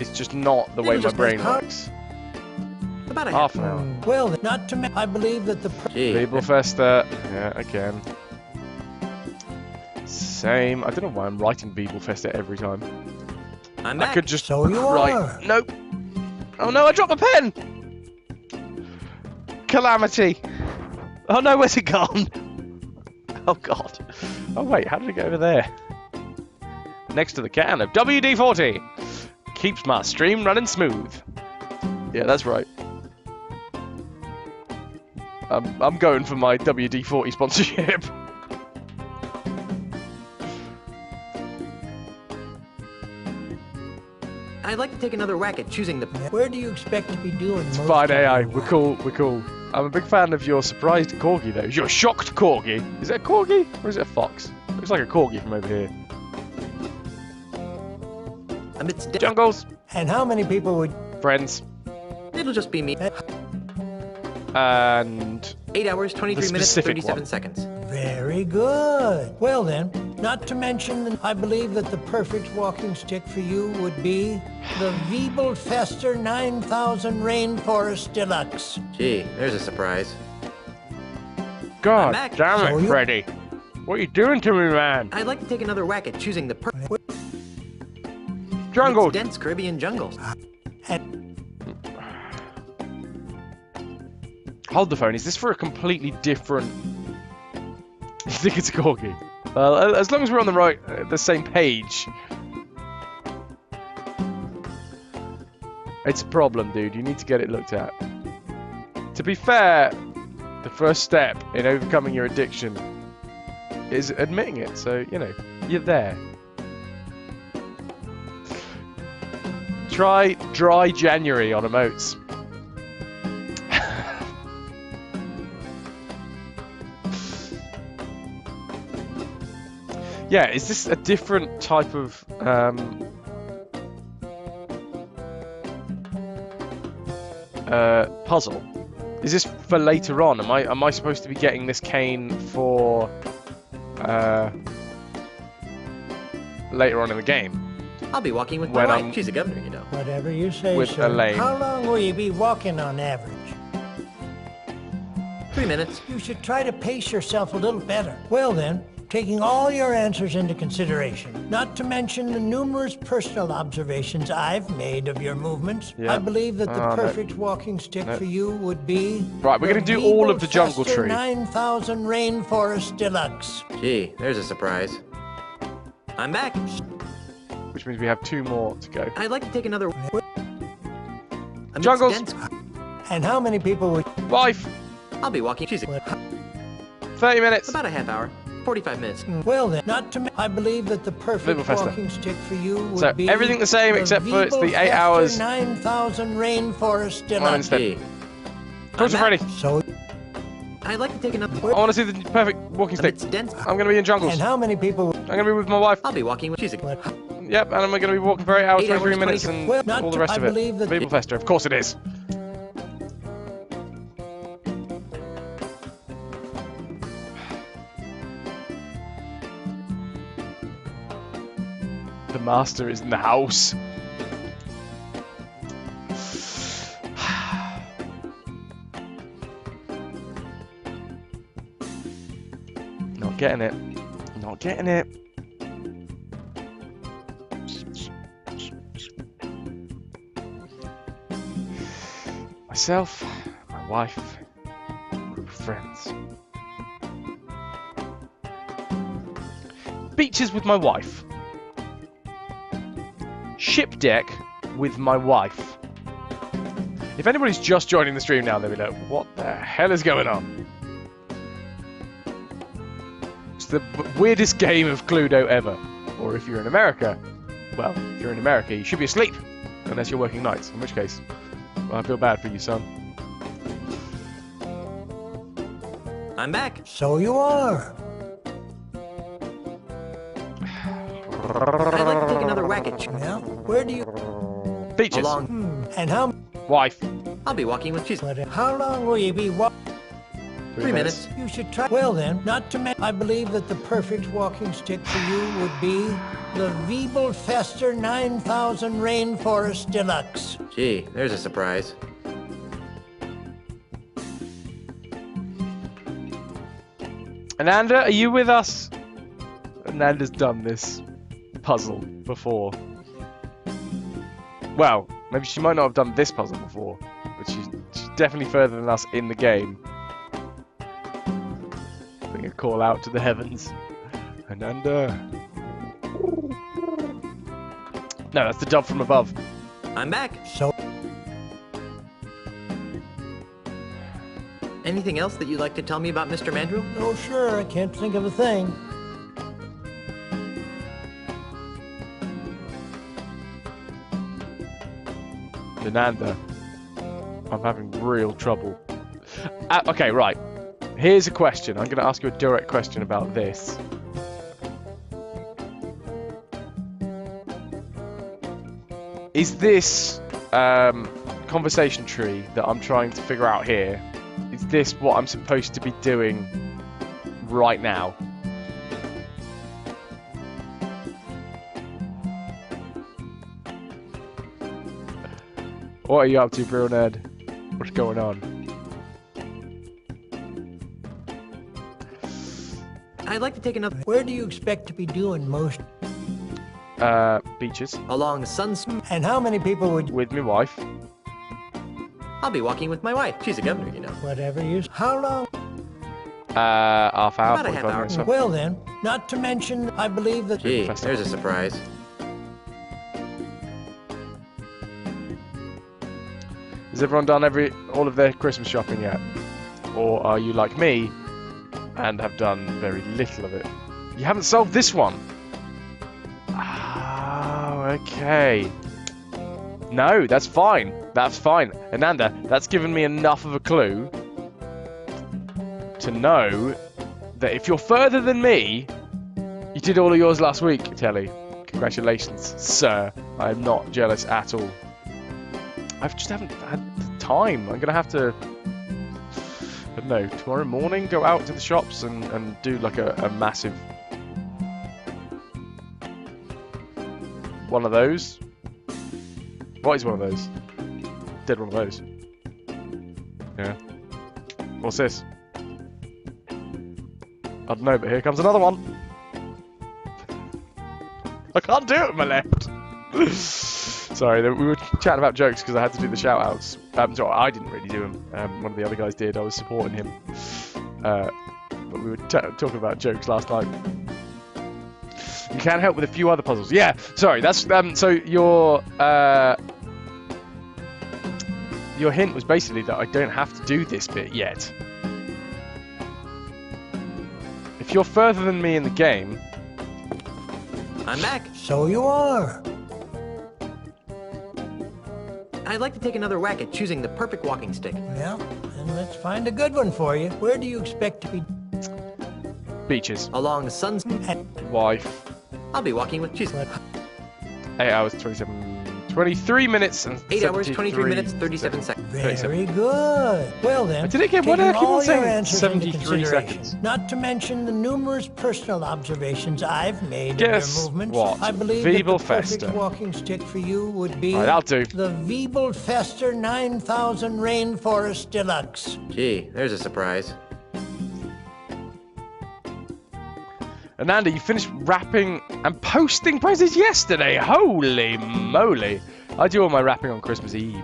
It's just not the way my just brain like- works. About a Half an hour. Well, not to I believe that the... Gee, Weeblefester, yeah, again. Same. I don't know why I'm writing Weeblefester every time. I'm I back. could just So you write. are. Nope. Oh no, I dropped my pen! Calamity. Oh no, where's it gone? Oh god. Oh wait, how did it go over there? Next to the can of WD-40. Keeps my stream running smooth. Yeah, that's right. I'm going for my WD-40 sponsorship. I'd like to take another whack at choosing the... Where do you expect to be doing most Fine of AI, your we're cool, we're cool. I'm a big fan of your surprised corgi though. Your shocked corgi. Is it a corgi or is it a fox? Looks like a corgi from over here. Amidst dense... Jungles, And how many people would... friends. It'll just be me. and 8 hours, 23 minutes, specific 37 one. seconds. Very good. Well then, not to mention, I believe that the perfect walking stick for you would be the Wiebelfester 9000 Rainforest Deluxe. Gee, there's a surprise. God back. damn So it, you- Freddy. What are you doing to me, man? I'd like to take another whack at choosing the Jungle. dense Caribbean jungles. Hold the phone. Is this for a completely different... I think it's a corgi. Well, as long as we're on the same page. It's a problem, dude. You need to get it looked at. To be fair, the first step in overcoming your addiction is admitting it. So, you know, you're there. Try dry January on emotes. Yeah, is this a different type of puzzle? Is this for later on? Am I supposed to be getting this cane for later on in the game? I'll be walking with my When wife. I'm- She's a governor, you know. Whatever you say, With sir. Elaine. How long will you be walking on average? 3 minutes. You should try to pace yourself a little better. Well then, taking all your answers into consideration, not to mention the numerous personal observations I've made of your movements, Yeah. I believe that the No. perfect walking stick for you would be... Right, we're the gonna do all of the jungle Wiebelfester tree. 9000 Rainforest Deluxe. Gee, there's a surprise. I'm back. Which means we have 2 more to go. I'd like to take another... Amidst Jungles. dense- And how many people would... Wife, I'll be walking. She's 30 minutes. about a half hour. 45 minutes. Well then, not to I believe that the perfect Wiebelfester. walking stick for you would So, be... everything the same except for it's the 8 Wiebelfester hours. 9000 Rainforest One Deluxe. instead. Gee. Talk to I'm Freddy. back. So, I'd like to take another... I want to see the perfect walking stick. Amidst dense... I'm going to be in jungles. and how many people would... I'm going to be with my wife. I'll be walking with... She's a... Yep, and I'm going to be walking for 8 hours, 8 hours, 23 minutes, 20 and Well, not all the to- rest I of it. believe that- Wiebelfester, of course it is. The master is in the house. Not getting it. Not getting it. Myself, my wife, group of friends. Beaches with my wife. Ship deck with my wife. If anybody's just joining the stream now, they'll be like, what the hell is going on? It's the weirdest game of Cluedo ever. Or if you're in America, well, if you're in America, you should be asleep. Unless you're working nights, in which case, well, I feel bad for you, son. I'm back. So you are. I'd like to take another whack at... Well, where do you... Beaches. Along... And how... Wife. I'll be walking with... She's... How long will you be walking? 3 minutes. You should try... Well then, not to mention... I believe that the perfect walking stick for you would be the Wiebelfester 9000 Rainforest Deluxe. Gee, there's a surprise. Ananda, are you with us? Ananda's done this puzzle before. Well, maybe she might not have done this puzzle before, but she's definitely further than us in the game. Putting a call out to the heavens. Ananda. No, that's the dub from above. I'm back. So... Anything else that you'd like to tell me about Mr. Mandrill? Oh, sure, I can't think of a thing. Ananda. I'm having real trouble. Okay, right. Here's a question. I'm going to ask you a direct question about this. Is this conversation tree that I'm trying to figure out here, this what I'm supposed to be doing right now? What are you up to, Bro Ned? What's going on? I'd like to take another Where do you expect to be doing most? Beaches. along Sun's. And how many people would you... With my wife. I'll be walking with my wife. She's a governor, you know. Whatever you... How long? Half hour, About a half 45 hour. minutes. So. Well then, not to mention, I believe that... Gee, Festival. there's a surprise. Has everyone done all of their Christmas shopping yet? Or are you like me and have done very little of it? You haven't solved this one. Oh, okay. No, that's fine. That's fine. Ananda, that's given me enough of a clue to know that if you're further than me, you did all of yours last week, Telly. Congratulations, sir. I am not jealous at all. I just haven't had the time. I'm going to have to, I don't know, tomorrow morning go out to the shops and do like a massive one of those. What is one of those? Did one of those. Yeah. What's this? I don't know, but here comes another one. I can't do it with my left. Sorry, we were chatting about jokes because I had to do the shout-outs. So I didn't really do them. One of the other guys did. I was supporting him. But we were talking about jokes last night. You can help with a few other puzzles. Yeah, sorry. That's so your hint was basically that I don't have to do this bit yet. If you're further than me in the game, I'm back. So you are. I'd like to take another whack at choosing the perfect walking stick. Yeah, and let's find a good one for you. Where do you expect to be? beaches, Along Sun's. wife, I'll be walking with she's 8 hours, 23 minutes and 8 hours, 23 73 minutes, 37 seconds. Very good. Well then, Did it get- what did I taking keep on all your saying? answers into 73 consideration, seconds. not to mention the numerous personal observations I've made Guess of your movements, what? I believe that the Weeble perfect Fester. walking stick for you would be Right, that'll do. the Weeble Fester 9000 Rainforest Deluxe. Gee, there's a surprise. Ananda, you finished wrapping and posting presents yesterday. Holy moly. I do all my wrapping on Christmas Eve.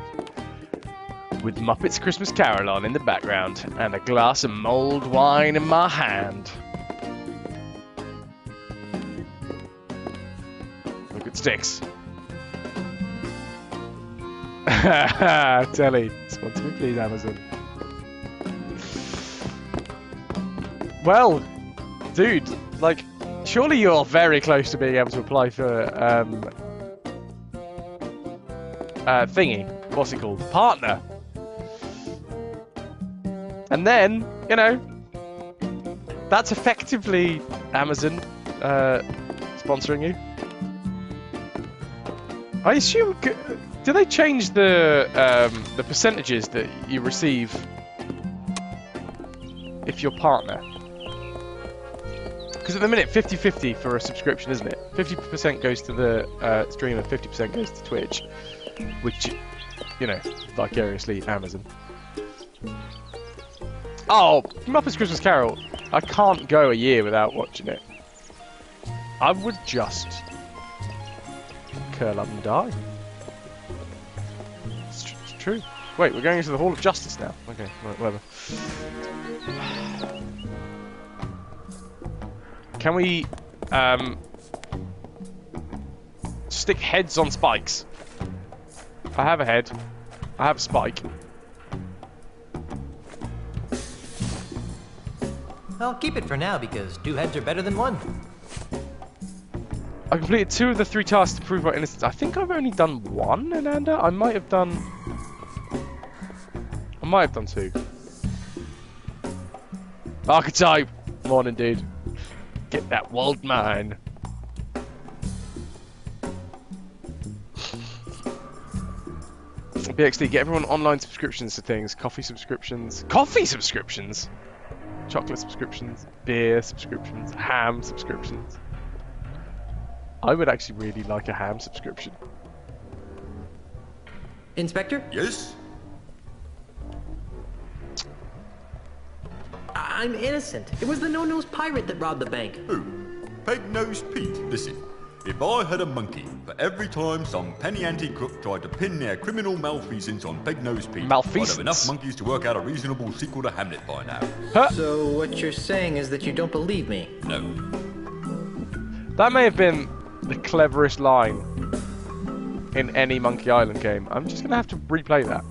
With Muppets Christmas Carol on in the background and a glass of mulled wine in my hand. Look at sticks. Telly, sponsor me please, Amazon. Well, dude, like, surely you're very close to being able to apply for thingy. What's it called? Partner. And then, you know, that's effectively Amazon sponsoring you. I assume, do they change the percentages that you receive if you're partner? Because at the minute, 50-50 for a subscription, isn't it? 50% goes to the streamer, 50% goes to Twitch, which, you know, vicariously Amazon. Oh, Muppets Christmas Carol. I can't go a year without watching it. I would just curl up and die. It's true. Wait, we're going into the Hall of Justice now. Okay, right, whatever. Can we stick heads on spikes? I have a head. I have a spike. I'll keep it for now because 2 heads are better than 1. I completed 2 of the 3 tasks to prove my innocence. I think I've only done 1, Ananda. I might have done 2. Archetype! Morning, dude. Get that walled mine. BXD, get everyone online subscriptions to things. Coffee subscriptions. Coffee subscriptions? Chocolate subscriptions. Beer subscriptions. Ham subscriptions. I would actually really like a ham subscription. Inspector? Yes? I'm innocent. It was the no-nose pirate that robbed the bank. Who? Peg-nosed Pete. Listen, if I had a monkey for every time some penny ante crook tried to pin their criminal malfeasance on Peg-nosed Pete, I'd have enough monkeys to work out a reasonable sequel to Hamlet by now. Huh? So what you're saying is that you don't believe me? No. That may have been the cleverest line in any Monkey Island game. I'm just going to have to replay that.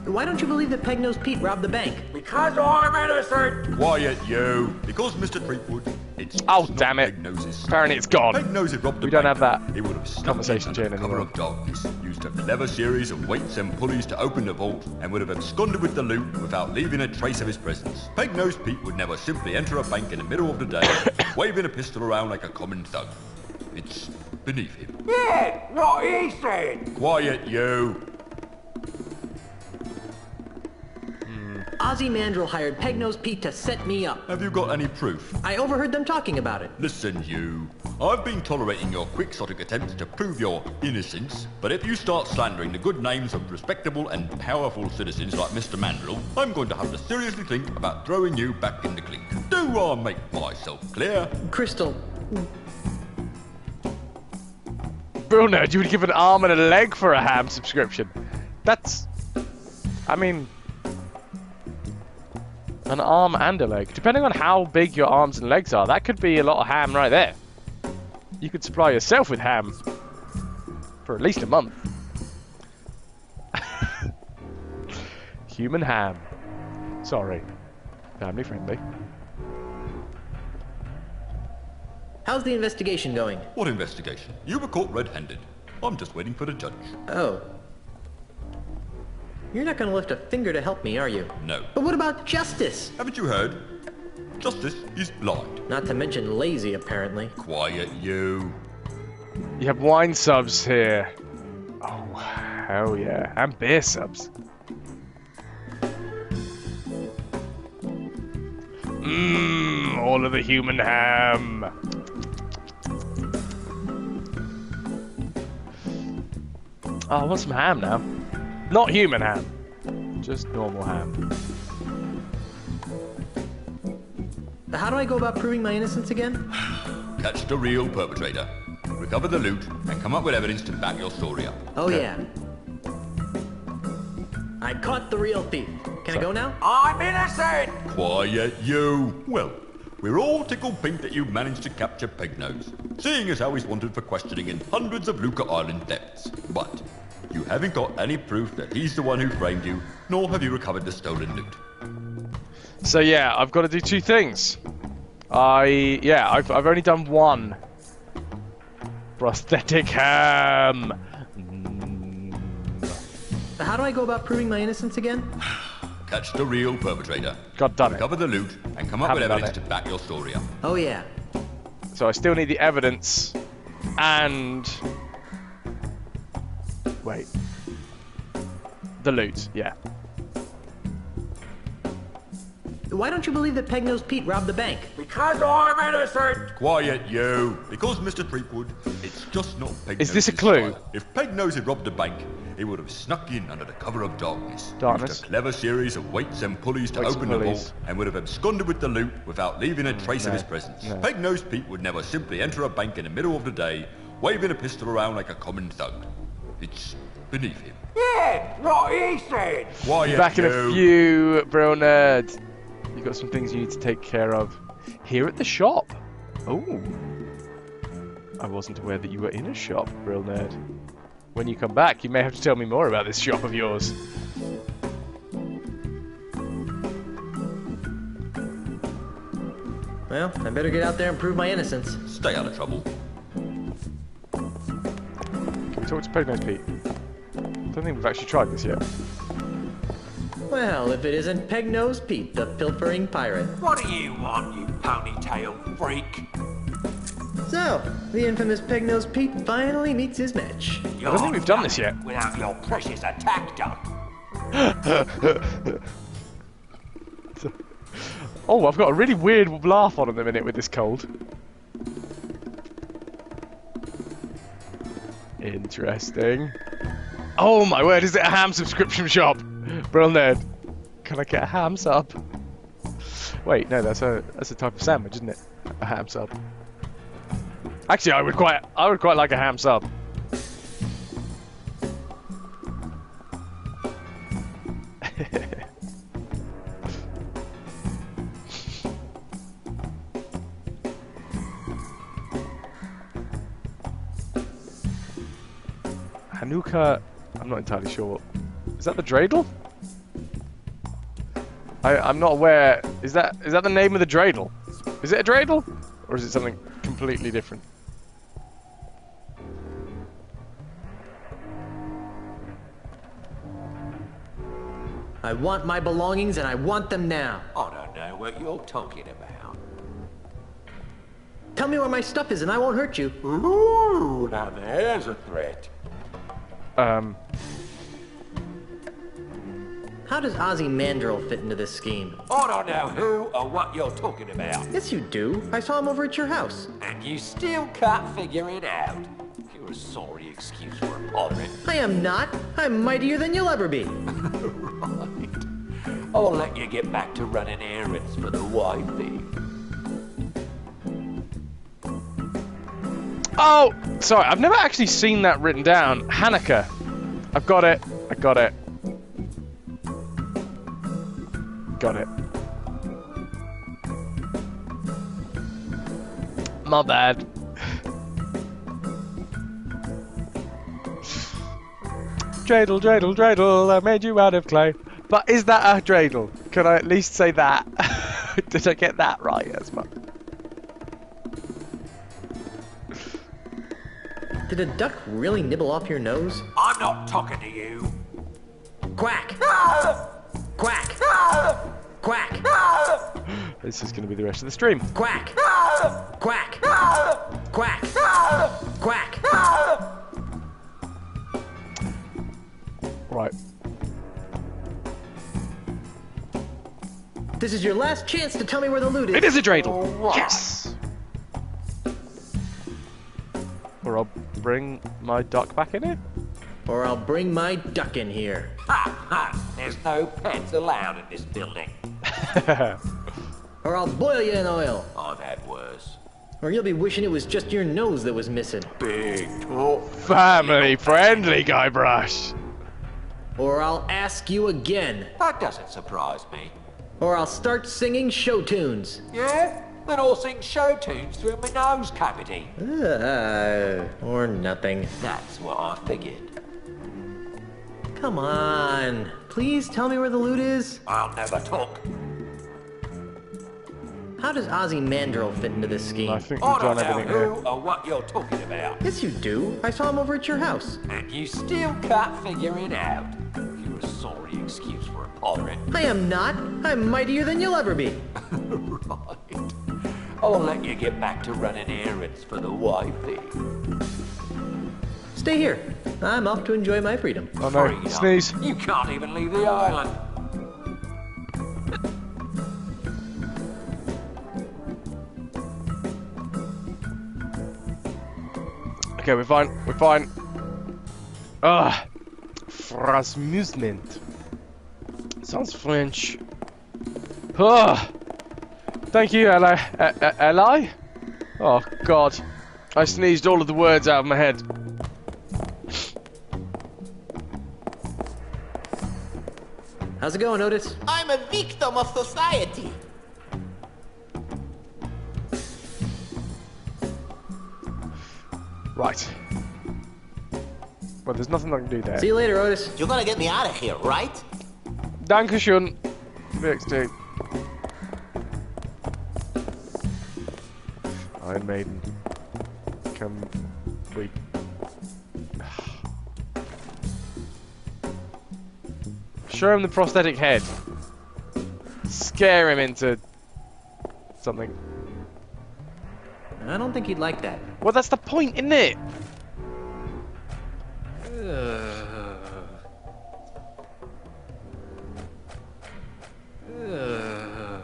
Why don't you believe that Peg-nosed Pete robbed the bank? Because I'm innocent! Quiet, you. Because Mr. Threepwood, it's Oh, just damn not it. Peg-Nose's. Apparently it's gone. Peg-Nose had robbed the We don't bank. have that He would have snuck conversation in chain under cover anymore. of darkness, used a clever series of weights and pulleys to open the vault, and would have absconded with the loot without leaving a trace of his presence. Peg-Nosed Pete would never simply enter a bank in the middle of the day, waving a pistol around like a common thug. It's beneath him. Yeah, what he said! Quiet, you. Ozymandial hired Peg-nosed Pete to set me up. Have you got any proof? I overheard them talking about it. Listen, you. I've been tolerating your quixotic attempts to prove your innocence, but if you start slandering the good names of respectable and powerful citizens like Mr. Mandrill, I'm going to have to seriously think about throwing you back in the clink. Do I make myself clear? Crystal, Bro, nerd, you would give an arm and a leg for a ham subscription. That's... I mean... An arm and a leg. Depending on how big your arms and legs are, that could be a lot of ham right there. You could supply yourself with ham for at least a month. Human ham. Sorry. Family friendly. how's the investigation going? What investigation? You were caught red-handed. I'm just waiting for the judge. Oh. You're not gonna lift a finger to help me, are you? No. But what about justice? Haven't you heard? Justice is blind. Not to mention lazy, apparently. Quiet, you. You have wine subs here. Oh, hell yeah. And beer subs. Mmm, all of the human ham. Oh, I want some ham now. Not human ham. Just normal ham. How do I go about proving my innocence again? Catch the real perpetrator. Recover the loot and come up with evidence to back your story up. Oh, yeah. I caught the real thief. Can I go now? I'm innocent! Quiet, you. Well, we're all tickled pink that you managed to capture Pegnose, seeing as how he's wanted for questioning in hundreds of Luca Island thefts. But you haven't got any proof that he's the one who framed you, nor have you recovered the stolen loot. So yeah, I've got to do two things. I've only done one. Prosthetic ham. How do I go about proving my innocence again? Catch the real perpetrator. God damn it. Recover the loot and come up with Haven't done evidence it. to back your story up. Oh, yeah. So I still need the evidence and... Wait. The loot, yeah. Why don't you believe that Peg-Nosed Pete robbed the bank? Because I'm innocent! Quiet, you. Because Mr. Threepwood, it's just not Pegnose's Is this a clue? style. If Pegnose had robbed a bank, he would have snuck in under the cover of darkness. Darkness. Used a clever series of weights and pulleys to Weights open and the pulleys. vault and would have absconded with the loot without leaving a trace of no, his presence. no. Pegnosed Pete would never simply enter a bank in the middle of the day, waving a pistol around like a common thug. It's beneath him. Yeah, what he said! Quiet, Back in you. a few, bro nerd. You've got some things you need to take care of. Here at the shop. Oh. I wasn't aware that you were in a shop, bro nerd. When you come back, you may have to tell me more about this shop of yours. Well, I better get out there and prove my innocence. Stay out of trouble. Can we talk to Pegnose Pete? I don't think we've actually tried this yet. Well, if it isn't Peg-Nosed Pete, the pilfering pirate. What do you want, you ponytail freak? So, the infamous Peg-Nosed Pete finally meets his match. I don't think we've done this yet. Without your precious attack duck. Oh, I've got a really weird laugh on at the minute with this cold. Interesting. Oh my word, is it a ham subscription shop? Brilliant. Can I get a ham sub? Wait, no, that's a type of sandwich, isn't it? A ham sub. Actually, I would quite like a ham sub. Hanukkah, I'm not entirely sure. Is that the dreidel? I'm not aware. Is that the name of the dreidel? Is it a dreidel? Or is it something completely different? I want my belongings and I want them now. I don't know what you're talking about. Tell me where my stuff is and I won't hurt you. Ooh, now there's a threat. How does Ozymandias fit into this scheme? I don't know who or what you're talking about. Yes, you do. I saw him over at your house. And you still can't figure it out. You're a sorry excuse for a pirate. I am not. I'm mightier than you'll ever be. Right. I'll let you get back to running errands for the wifey. Oh, sorry, I've never actually seen that written down. Hanukkah. I've got it. I got it. Got it. My bad. Dreidel, dreidel, dreidel, I made you out of clay. But is that a dreidel? Can I at least say that? Did I get that right as well? Did a duck really nibble off your nose? I'm not talking to you. Quack! Quack! Quack! This is going to be the rest of the stream. Quack! Quack! Quack! Quack! Right. This is your last chance to tell me where the loot is. It is a dreidel! Yes! Or I'll bring my duck back in here. Or I'll bring my duck in here. Ha ha! There's no pets allowed in this building. Or I'll boil you in oil. I've had worse. Or you'll be wishing it was just your nose that was missing. Big talk. Family friendly, Guybrush. Or I'll ask you again. That doesn't surprise me. Or I'll start singing show tunes. Yeah? Then I'll sing show tunes through my nose cavity. Or nothing. That's what I figured. Come on. Please tell me where the loot is. I'll never talk. How does Ozymandias fit into this scheme? I think I we've don't done know everything who here. or what you're talking about. Yes, you do. I saw him over at your house. And you still can't figure it out. You're a sorry excuse for a pirate. I am not. I'm mightier than you'll ever be. Right. I'll let you get back to running errands for the wifey. Stay here. I'm off to enjoy my freedom. Oh no, Freedom. sneeze. You can't even leave the island. Okay, we're fine. We're fine. Ah, FrasWhar's. Sounds French. Ah, thank you, Eli. Eli? Oh God, I sneezed all of the words out of my head. How's it going, Otis? I'm a victim of society. Right. Well, there's nothing I can do there. See you later, Otis. You're gonna get me out of here, right? Dankeschön. VXT. Iron Maiden. Can we... Show him the prosthetic head. Scare him into something. I don't think he'd like that. Well, that's the point, isn't it? I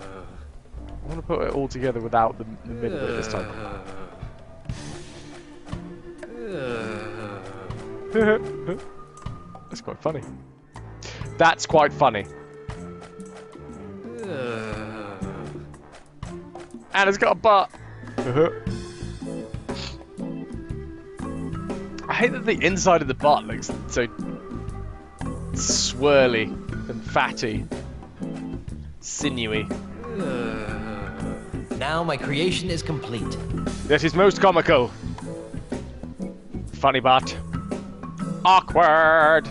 want to put it all together without the middle bit this time. That's quite funny. That's quite funny. And it's got a butt. I hate that the inside of the butt looks so swirly and fatty, sinewy. Now my creation is complete. That is most comical. Funny butt. Awkward.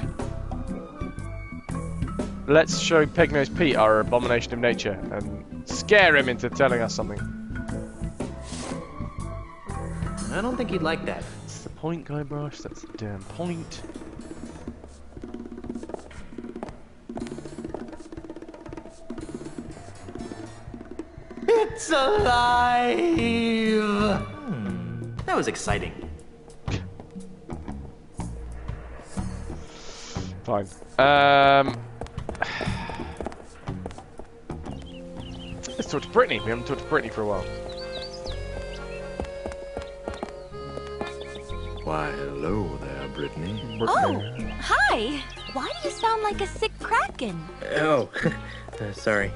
Let's show Peg-Nosed Pete our abomination of nature and scare him into telling us something. I don't think he'd like that. That's the point, Guybrush. That's the damn point. It's alive! That was exciting. Fine. Let's talk to Brittany. We haven't talked to Brittany for a while. Why, hello there, Brittany. Oh, hi. Why do you sound like a sick kraken? Oh, sorry.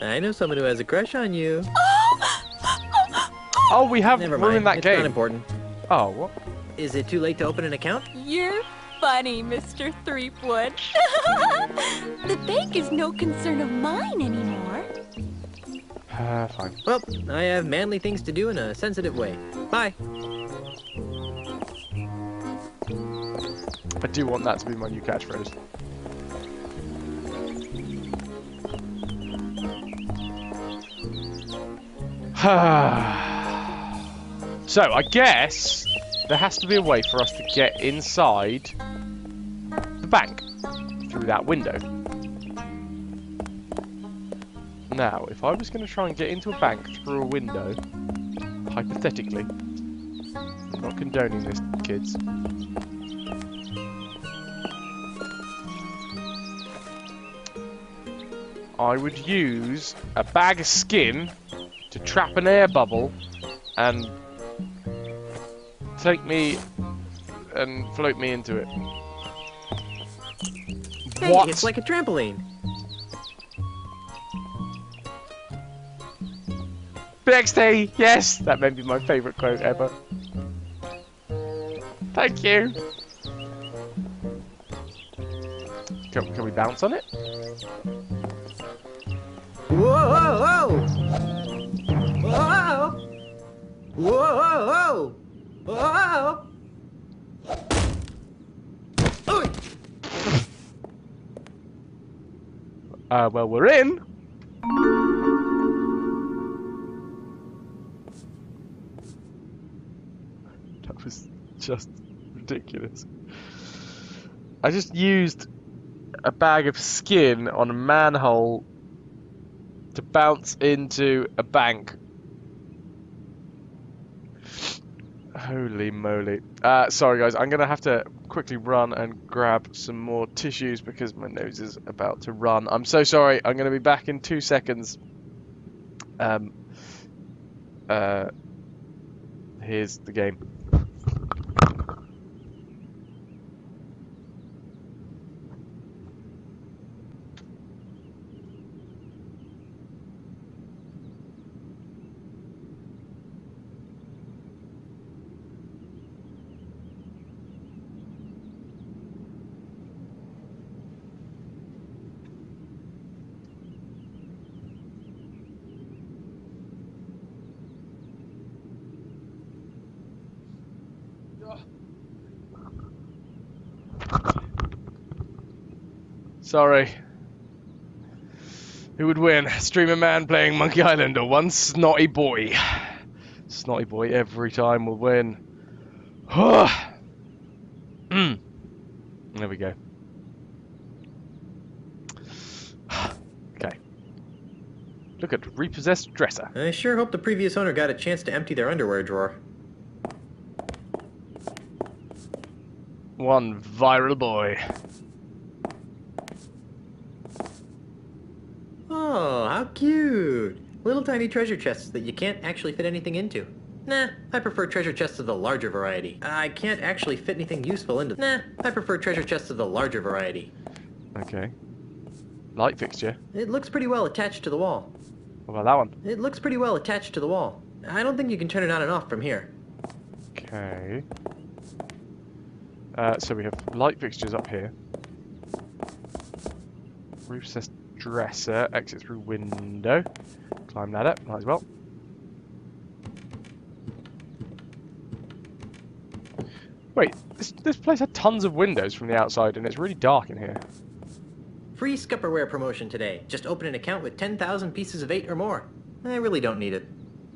I know someone who has a crush on you. Oh, we have Never ruined mind. that It's game. not important. Oh, what? Is it too late to open an account? You're funny, Mr. Threepwood. The bank is no concern of mine anymore. Fine. Well, I have manly things to do in a sensitive way. Bye. I do want that to be my new catchphrase. So, I guess there has to be a way for us to get inside the bank through that window. Now, if I was going to try and get into a bank through a window, hypothetically, I'm not condoning this, kids. I would use a bag of skin to trap an air bubble and take me and float me into it. Hey, What? it's like a trampoline. BXT, yes! That may be my favourite quote ever. Thank you. Can we bounce on it? Whoa! Whoa! Whoa! Whoa! Well, we're in. That was just ridiculous. I just used a bag of skin on a manhole to bounce into a bank. Holy moly. Sorry guys, I'm gonna have to quickly run and grab some more tissues because my nose is about to run. I'm so sorry, I'm gonna be back in 2 seconds. Here's the game. Sorry. Who would win? Streamer man playing Monkey Island or one snotty boy? Snotty boy every time will win. There we go. Okay. Look at repossessed dresser. I sure hope the previous owner got a chance to empty their underwear drawer. One viral boy. Oh, how cute! Little tiny treasure chests that you can't actually fit anything into. Nah, I prefer treasure chests of the larger variety. I can't actually fit anything useful into. Nah, I prefer treasure chests of the larger variety. Okay. Light fixture. It looks pretty well attached to the wall. What about that one? It looks pretty well attached to the wall. I don't think you can turn it on and off from here. Okay. So we have light fixtures up here. Recessed dresser. Exit through window. Climb ladder. Might as well. Wait, this place had tons of windows from the outside, and it's really dark in here. Free Scupperware promotion today. Just open an account with 10,000 pieces of 8 or more. I really don't need it.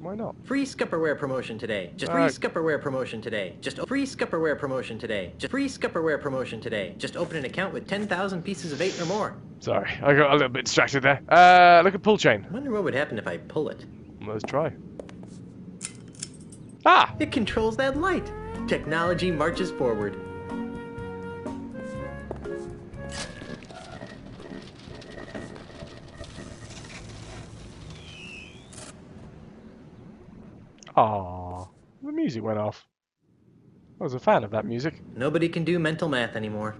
Why not? Free Scupperware promotion today. Just free Scupperware promotion today. Just free Scupperware promotion today. Just free Scupperware promotion today. Just open an account with 10,000 pieces of 8 or more. Sorry, I got a little bit distracted there. Look at pull chain. I wonder what would happen if I pull it. Let's try. Ah! It controls that light. Technology marches forward. Aww, the music went off. I was a fan of that music. Nobody can do mental math anymore.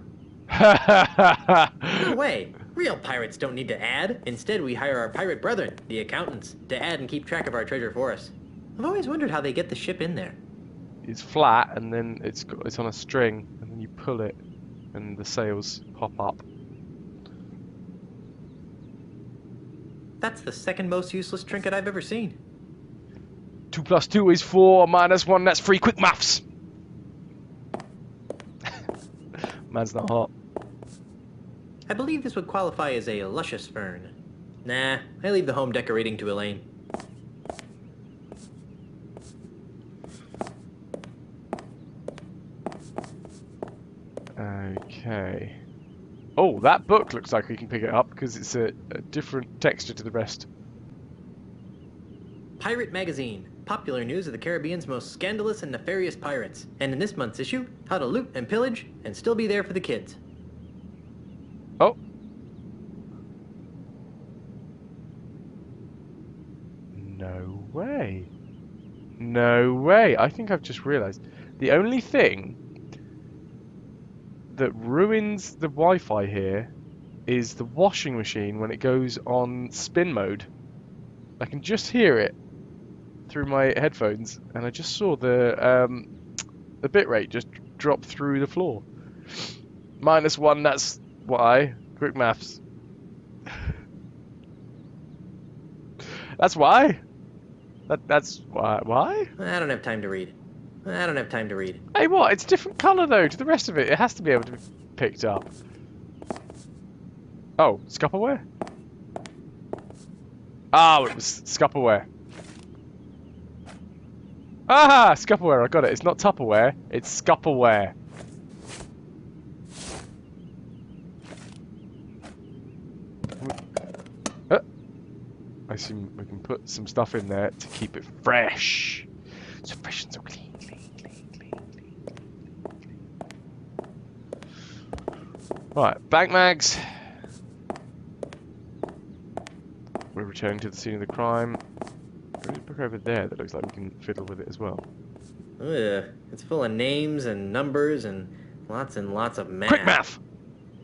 No way! Real pirates don't need to add. Instead, we hire our pirate brethren, the accountants, to add and keep track of our treasure for us. I've always wondered how they get the ship in there. It's flat, and then it's on a string, and then you pull it, and the sails pop up. That's the second most useless trinket I've ever seen. 2 + 2 is 4, -1, that's 3. Quick maths! Man's not hot. I believe this would qualify as a luscious fern. Nah, I leave the home decorating to Elaine. Okay. Oh, that book looks like we can pick it up because it's a different texture to the rest. Pirate Magazine. Popular news of the Caribbean's most scandalous and nefarious pirates. And in this month's issue, how to loot and pillage and still be there for the kids. Oh. No way. No way. I think I've just realized. The only thing that ruins the Wi-Fi here is the washing machine when it goes on spin mode. I can just hear it through my headphones, and I just saw the bitrate just drop through the floor. -1, that's why. Quick maths. That's why? That's why? Why? I don't have time to read. I don't have time to read. Hey, what? It's different colour, though, to the rest of it. It has to be able to be picked up. Oh, Scupperware? Oh, it was Scupperware. Ah, Scupperware, I got it. It's not Tupperware, it's Scupperware. I assume we can put some stuff in there to keep it fresh. So fresh and so clean. Right, bank mags. We're returning to the scene of the crime. There's a book over there that looks like we can fiddle with it as well. Ugh, it's full of names and numbers and lots of math. Quick math!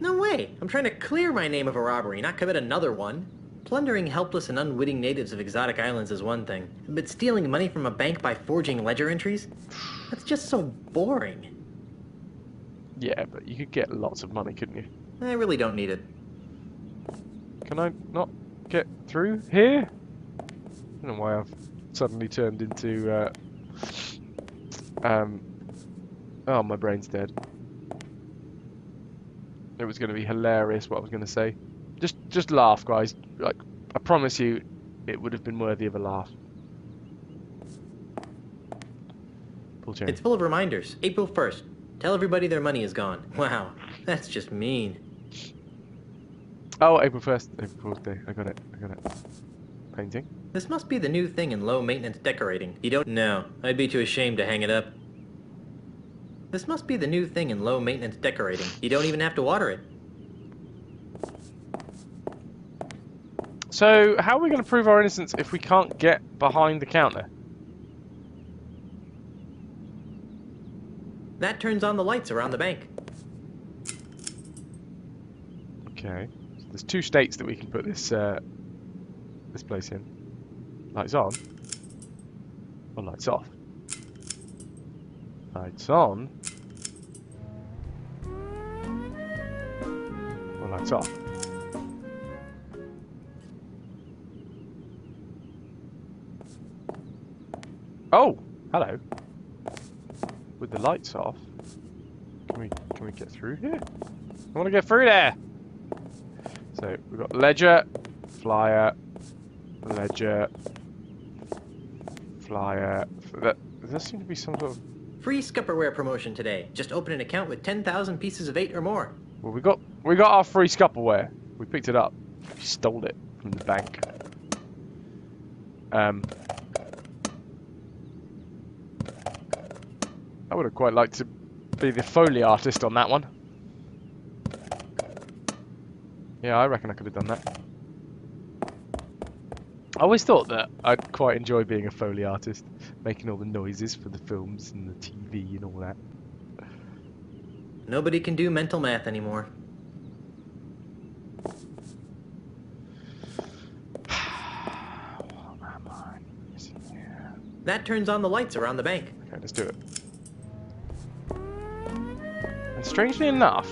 No way! I'm trying to clear my name of a robbery, not commit another one. Plundering helpless and unwitting natives of exotic islands is one thing, but stealing money from a bank by forging ledger entries? That's just so boring. Yeah, but you could get lots of money, couldn't you? I really don't need it. Can I not get through here? I don't know why I've suddenly turned into, oh, my brain's dead. It was going to be hilarious what I was going to say. Just laugh, guys. Like, I promise you, it would have been worthy of a laugh. Pull chain. It's full of reminders. April 1st. Tell everybody their money is gone. Wow, that's just mean. Oh, April 1st. April Fool's Day. I got it. painting. This must be the new thing in low-maintenance decorating. You don't... No, I'd be too ashamed to hang it up. This must be the new thing in low-maintenance decorating. You don't even have to water it. So, how are we going to prove our innocence if we can't get behind the counter? That turns on the lights around the bank. Okay. So there's 2 states that we can put this this place in. Lights on. Or lights off. Lights on. Or lights off. Oh, hello. With the lights off, can we get through here? I want to get through there. So we've got ledger, flyer, ledger, flyer. There does seem to be some sort of... Free Scupperware promotion today. Just open an account with 10,000 pieces of 8 or more. Well, we got our free Scupperware. We picked it up. We stole it from the bank. I would have quite liked to be the Foley artist on that one. Yeah, I reckon I could have done that. I always thought that I'd quite enjoy being a Foley artist, making all the noises for the films and the TV and all that. Nobody can do mental math anymore. What am I missing here? That turns on the lights around the bank. Okay, let's do it. And strangely enough,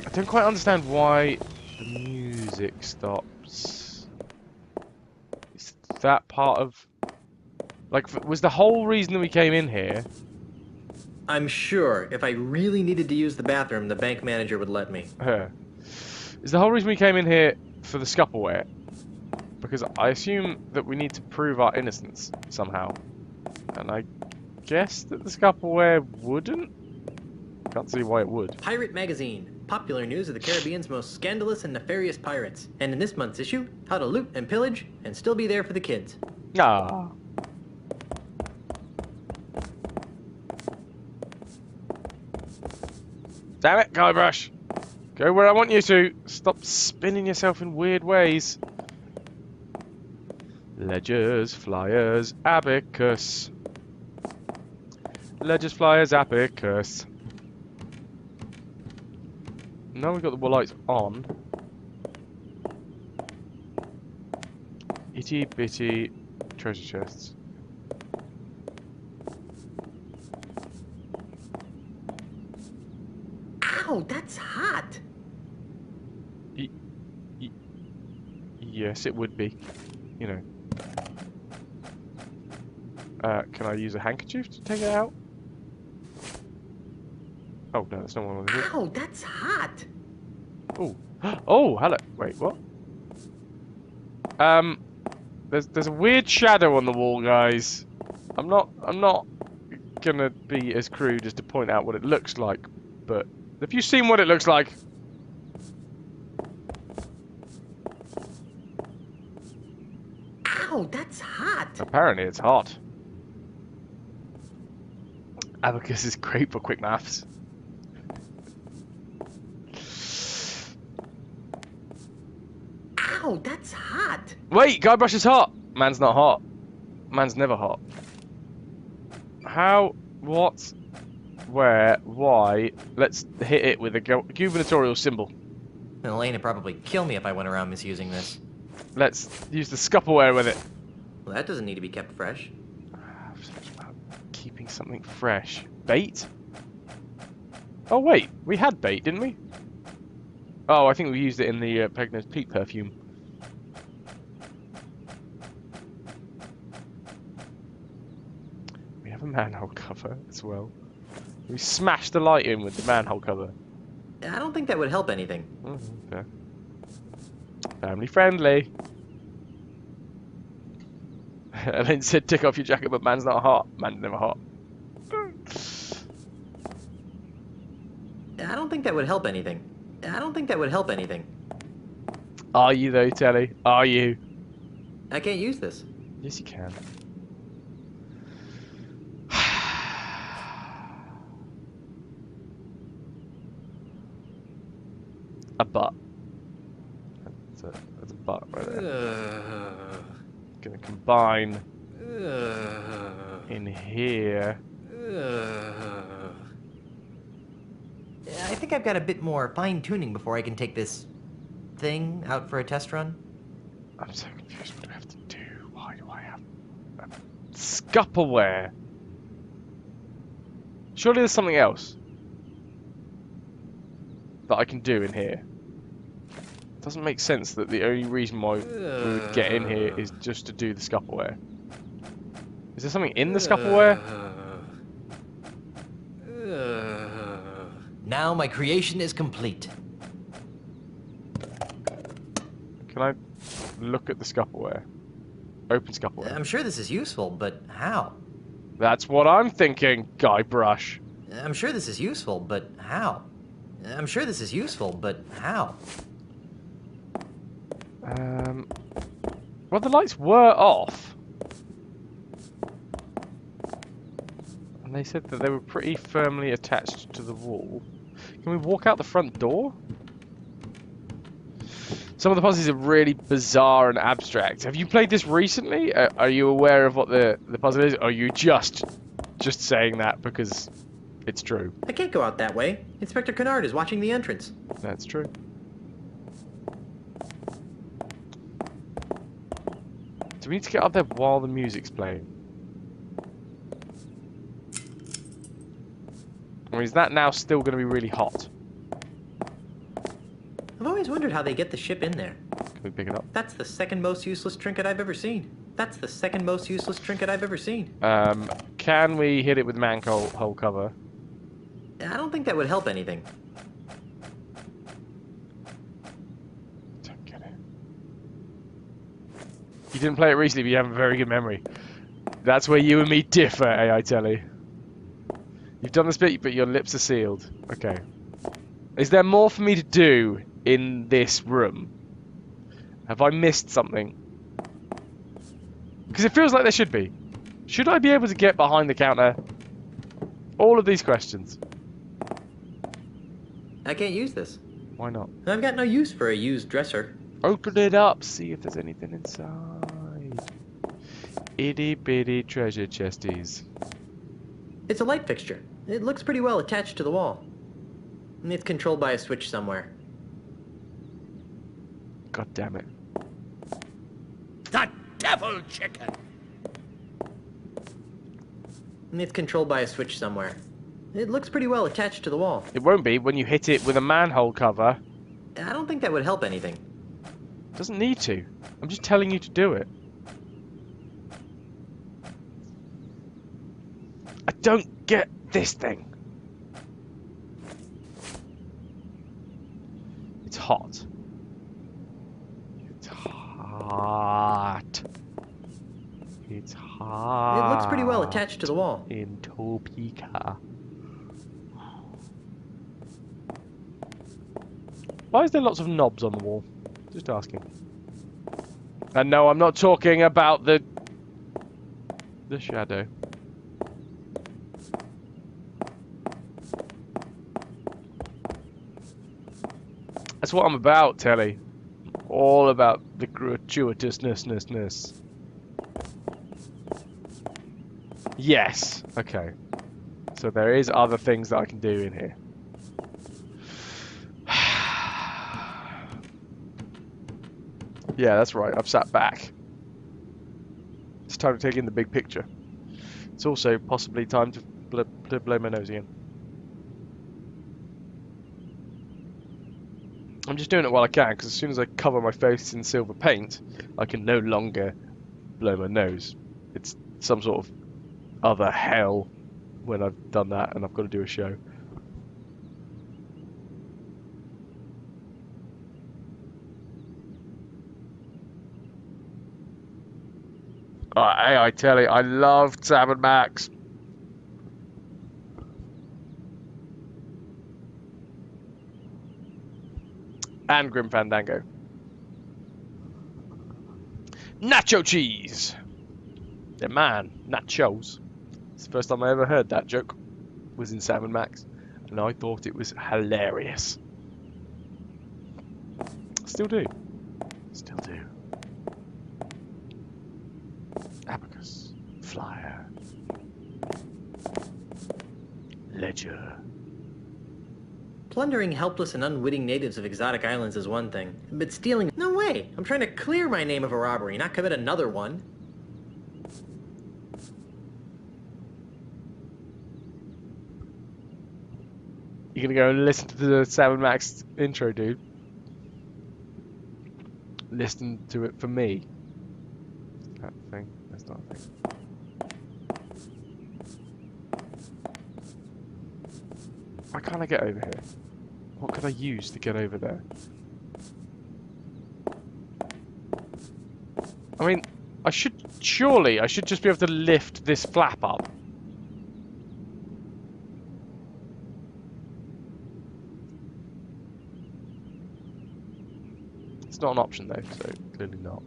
I don't quite understand why the music stops. Is that part of... Like, was the whole reason that we came in here... I'm sure if I really needed to use the bathroom, the bank manager would let me. Is the whole reason we came in here for the Scupperware? Because I assume that we need to prove our innocence somehow. And I guess that the Scupperware wouldn't? Can't see why it would. Pirate Magazine. Popular news of the Caribbean's most scandalous and nefarious pirates. And in this month's issue, how to loot and pillage and still be there for the kids. Ah. Damn it, Guybrush! Go where I want you to! Stop spinning yourself in weird ways. Ledgers, flyers, abacus. Ledgers, flyers, abacus. Now we've got the lights on. Itty bitty treasure chests. Ow, that's hot! Yes, it would be. You know. Can I use a handkerchief to take it out? Oh, no, that's not what I want to do. Ow, that's hot! Oh. Oh, hello. Wait, what? There's a weird shadow on the wall, guys. I'm not gonna be as crude as to point out what it looks like, but have you seen what it looks like? Ow, that's hot! Apparently it's hot. Abacus is great for quick maths. Ow, that's hot! Wait, Guybrush is hot! Man's not hot. Man's never hot. How? What? Where? Why? Let's hit it with a gubernatorial symbol. Elaine would probably kill me if I went around misusing this. Let's use the Scupperware with it. Well, that doesn't need to be kept fresh. Keeping something fresh. Bait? Oh wait, we had bait, didn't we? Oh, I think we used it in the Pegno's Peak perfume. We have a manhole cover as well. We smashed the light in with the manhole cover. I don't think that would help anything. Okay. Family friendly. And then said, "Take off your jacket, but man's not hot. Man's never hot." I don't think that would help anything. I don't think that would help anything. Are you though, Telly? Are you? I can't use this. Yes, you can. A butt. That's a butt right there. Gonna combine in here. I think I've got a bit more fine-tuning before I can take this thing out for a test run. I'm so confused. What do I have to do? Why do I have Scupperware? Surely there's something else that I can do in here. It doesn't make sense that the only reason why we would get in here is just to do the Scupperware. Is there something in the Scupperware? Now my creation is complete. Can I look at the Scupperware? Open Scupperware. I'm sure this is useful, but how? That's what I'm thinking, Guybrush. I'm sure this is useful, but how? I'm sure this is useful, but how? Well, the lights were off. And they said that they were pretty firmly attached to the wall. Can we walk out the front door? Some of the puzzles are really bizarre and abstract. Have you played this recently? Are you aware of what the puzzle is? Or are you just saying that because it's true? I can't go out that way. Inspector Kennard is watching the entrance. That's true. Do we need to get up there while the music's playing? Or is that now still going to be really hot? I've always wondered how they get the ship in there. Can we pick it up? That's the second most useless trinket I've ever seen. That's the second most useless trinket I've ever seen. Can we hit it with manhole cover? I don't think that would help anything. Don't get it. You didn't play it recently, but you have a very good memory. That's where you and me differ, AI Telly. You've done this bit, but your lips are sealed. Okay. Is there more for me to do in this room? Have I missed something? Because it feels like there should be. Should I be able to get behind the counter? All of these questions. I can't use this. Why not? I've got no use for a used dresser. Open it up, see if there's anything inside. Itty bitty treasure chesties. It's a light fixture. It looks pretty well attached to the wall. And it's controlled by a switch somewhere. God damn it. The devil chicken! And it's controlled by a switch somewhere. It looks pretty well attached to the wall. It won't be when you hit it with a manhole cover. I don't think that would help anything. It doesn't need to. I'm just telling you to do it. I don't get this thing. It's hot. It's hot. It's hot. It looks pretty well attached to the wall. In Topeka. Why is there lots of knobs on the wall? Just asking. And no, I'm not talking about the shadow. That's what I'm about, Telly. All about the gratuitousness. Yes. Okay. So there is other things that I can do in here. Yeah, that's right. I've sat back. It's time to take in the big picture. It's also possibly time to blow my nose again. I'm just doing it while I can, because as soon as I cover my face in silver paint, I can no longer blow my nose. It's some sort of other hell when I've done that and I've got to do a show. Hey, I tell you, I loved Sam and Max. And Grim Fandango. Nacho cheese! Yeah, man, nachos. It's the first time I ever heard that joke. Was in Sam and Max. And I thought it was hilarious. Still do. Still do. Abacus. Flyer. Ledger. Plundering helpless and unwitting natives of exotic islands is one thing, but stealing... No way! I'm trying to clear my name of a robbery, not commit another one. You're gonna go and listen to the Sam and Max intro, dude. Listen to it for me. That thing. That's not a thing. Why can't I get over here? What could I use to get over there? I mean, I should just be able to lift this flap up. It's not an option though, so clearly not.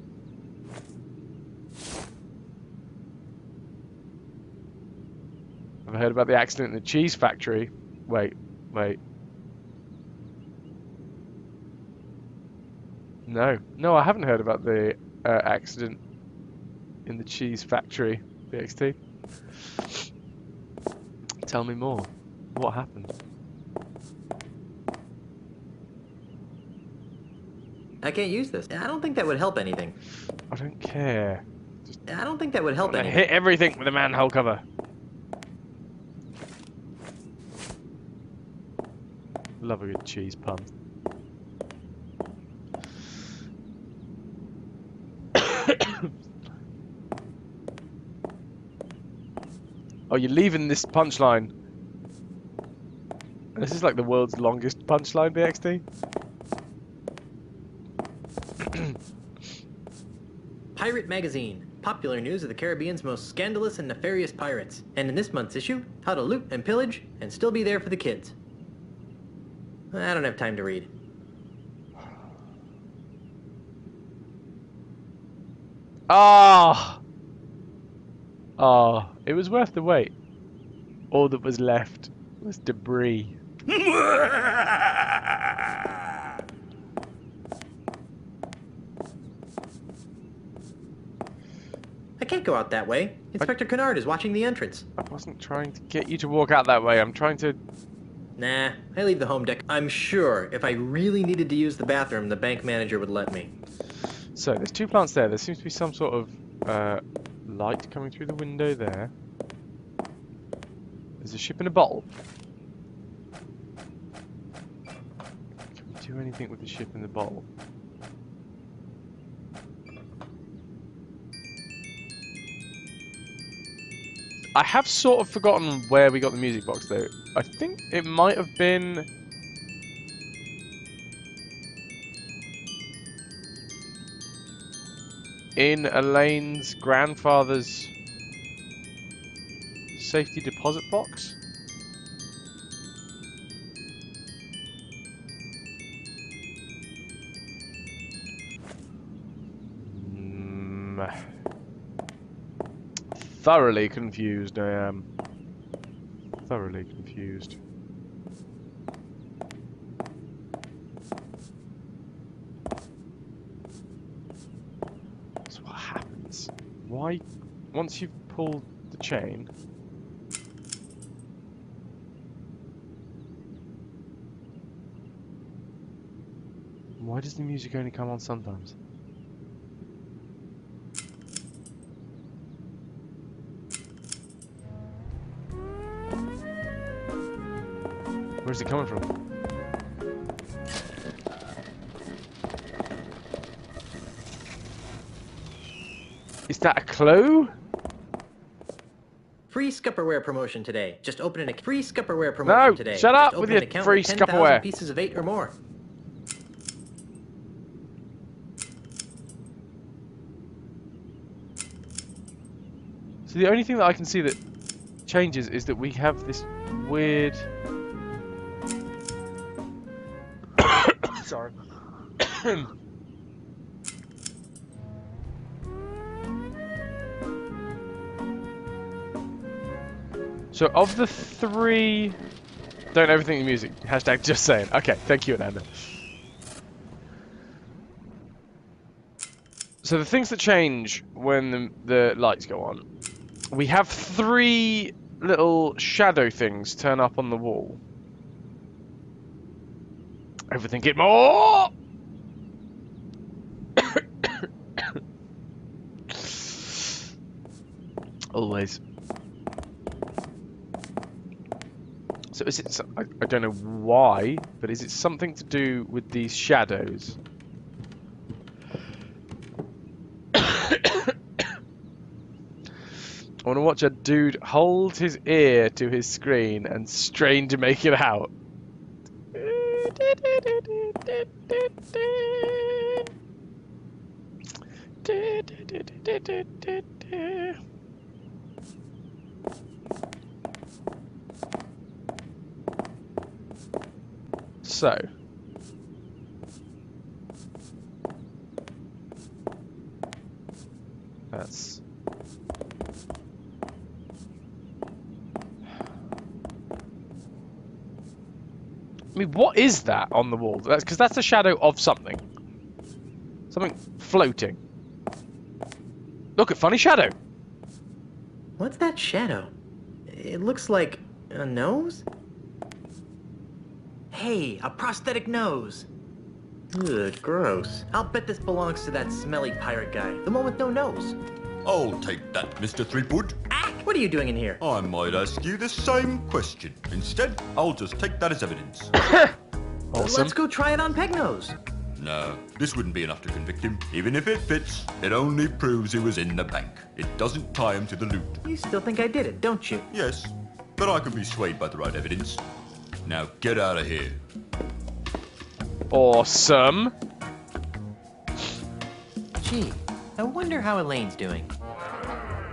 Have I heard about the accident in the cheese factory? Wait. No, I haven't heard about the accident in the cheese factory, BXT. Tell me more. What happened? I can't use this. I don't think that would help anything. I don't care. I don't think that would help anything. Hit everything with a manhole cover. Love a good cheese pun. Oh, you're leaving this punchline. This is like the world's longest punchline, BXT. Pirate Magazine. Popular news of the Caribbean's most scandalous and nefarious pirates. And in this month's issue, how to loot and pillage and still be there for the kids. I don't have time to read. Ah! Oh, it was worth the wait. All that was left was debris. I can't go out that way. Inspector Kennard is watching the entrance. I wasn't trying to get you to walk out that way. I'm trying to... Nah, I leave the home deck. I'm sure if I really needed to use the bathroom, the bank manager would let me. So, there's two plants there. There seems to be some sort of light coming through the window there. There's a ship in a bottle. Can we do anything with the ship in the bottle? I have sort of forgotten where we got the music box though. I think it might have been... in Elaine's grandfather's safety deposit box. Thoroughly confused, I am. Thoroughly confused. So what happens? Why, once you've pulled the chain, why does the music only come on sometimes? Where's it coming from? Is that a clue? Free Scupperware promotion today. Just open a free Scupperware promotion today. No, shut up Just with open an your account free with 10,000 Scupperware. pieces of 8 or more. So the only thing that I can see that changes is that we have this weird... Sorry. So of the three, don't overthink the music. Hashtag just saying. Okay, thank you, Ananda. So the things that change when the lights go on, we have three little shadow things turn up on the wall. Overthink it more! Always. So is it, I don't know why, but is it something to do with these shadows? I want to watch a dude hold his ear to his screen and strain to make it out. So. That's... I mean, what is that on the wall? That's because that's a shadow of something. Something floating. Look, a funny shadow. What's that shadow? It looks like a nose? Hey, a prosthetic nose. Ugh, gross. I'll bet this belongs to that smelly pirate guy, the one with no nose. I'll take that, Mr. Threepwood. Ah, what are you doing in here? I might ask you the same question. Instead, I'll just take that as evidence. Awesome. Let's go try it on Pegnose. No, this wouldn't be enough to convict him. Even if it fits, it only proves he was in the bank. It doesn't tie him to the loot. You still think I did it, don't you? Yes, but I can be swayed by the right evidence. Now get out of here. Awesome. Gee, I wonder how Elaine's doing.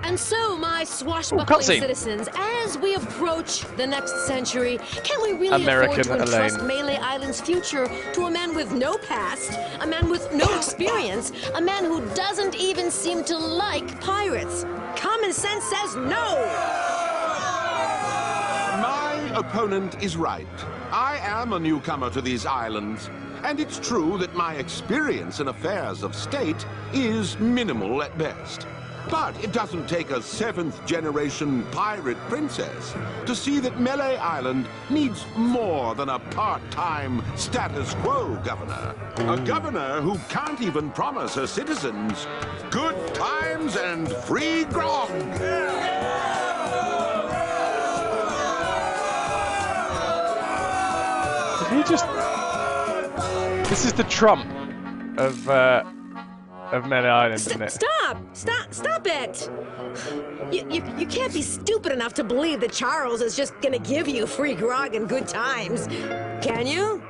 And so, my swashbuckling citizens, as we approach the next century, can we really afford to entrust Melee Island's future to a man with no past, a man with no experience, a man who doesn't even seem to like pirates? Common sense says no! My opponent is right. I am a newcomer to these islands, and it's true that my experience in affairs of state is minimal at best. But it doesn't take a 7th-generation pirate princess to see that Melee Island needs more than a part-time status quo governor. A governor who can't even promise her citizens good times and free grog. Did he just... This is the Trump of Melee Island, isn't it? Stop it! You can't be stupid enough to believe that Charles is just gonna give you free grog and good times, can you?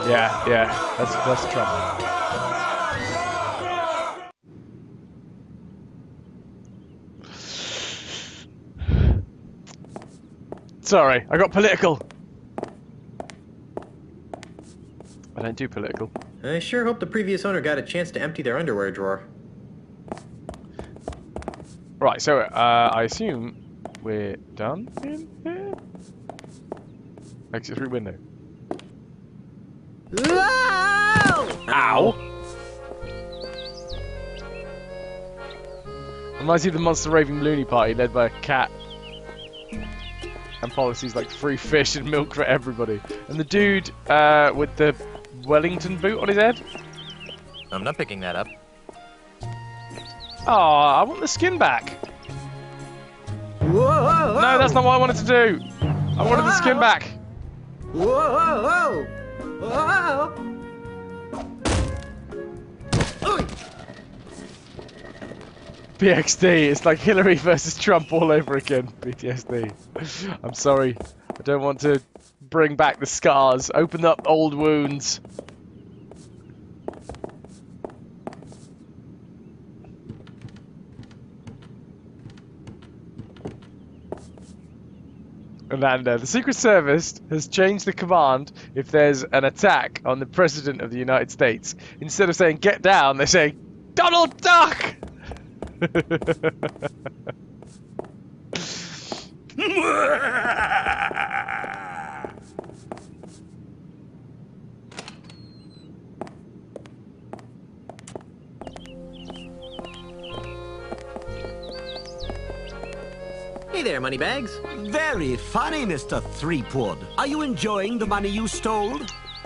Yeah, that's Trump. Sorry, I got political. I don't do political. I sure hope the previous owner got a chance to empty their underwear drawer. Right, so I assume we're done in here? Exit through window. Whoa! Ow! Reminds me of the Monster Raving Looney Party led by a cat. And policies like free fish and milk for everybody. And the dude with the Wellington boot on his head? I'm not picking that up. Oh, I want the skin back. Whoa! No, that's not what I wanted to do. I wanted the skin back. Whoa! Whoa! PXD, it's like Hillary versus Trump all over again. PTSD. I'm sorry. I don't want to bring back the scars. Open up old wounds. And the Secret Service has changed the command if there's an attack on the President of the United States. Instead of saying get down, they say Donald Duck! Hey there, Moneybags. Very funny, Mr. Threepwood. Are you enjoying the money you stole?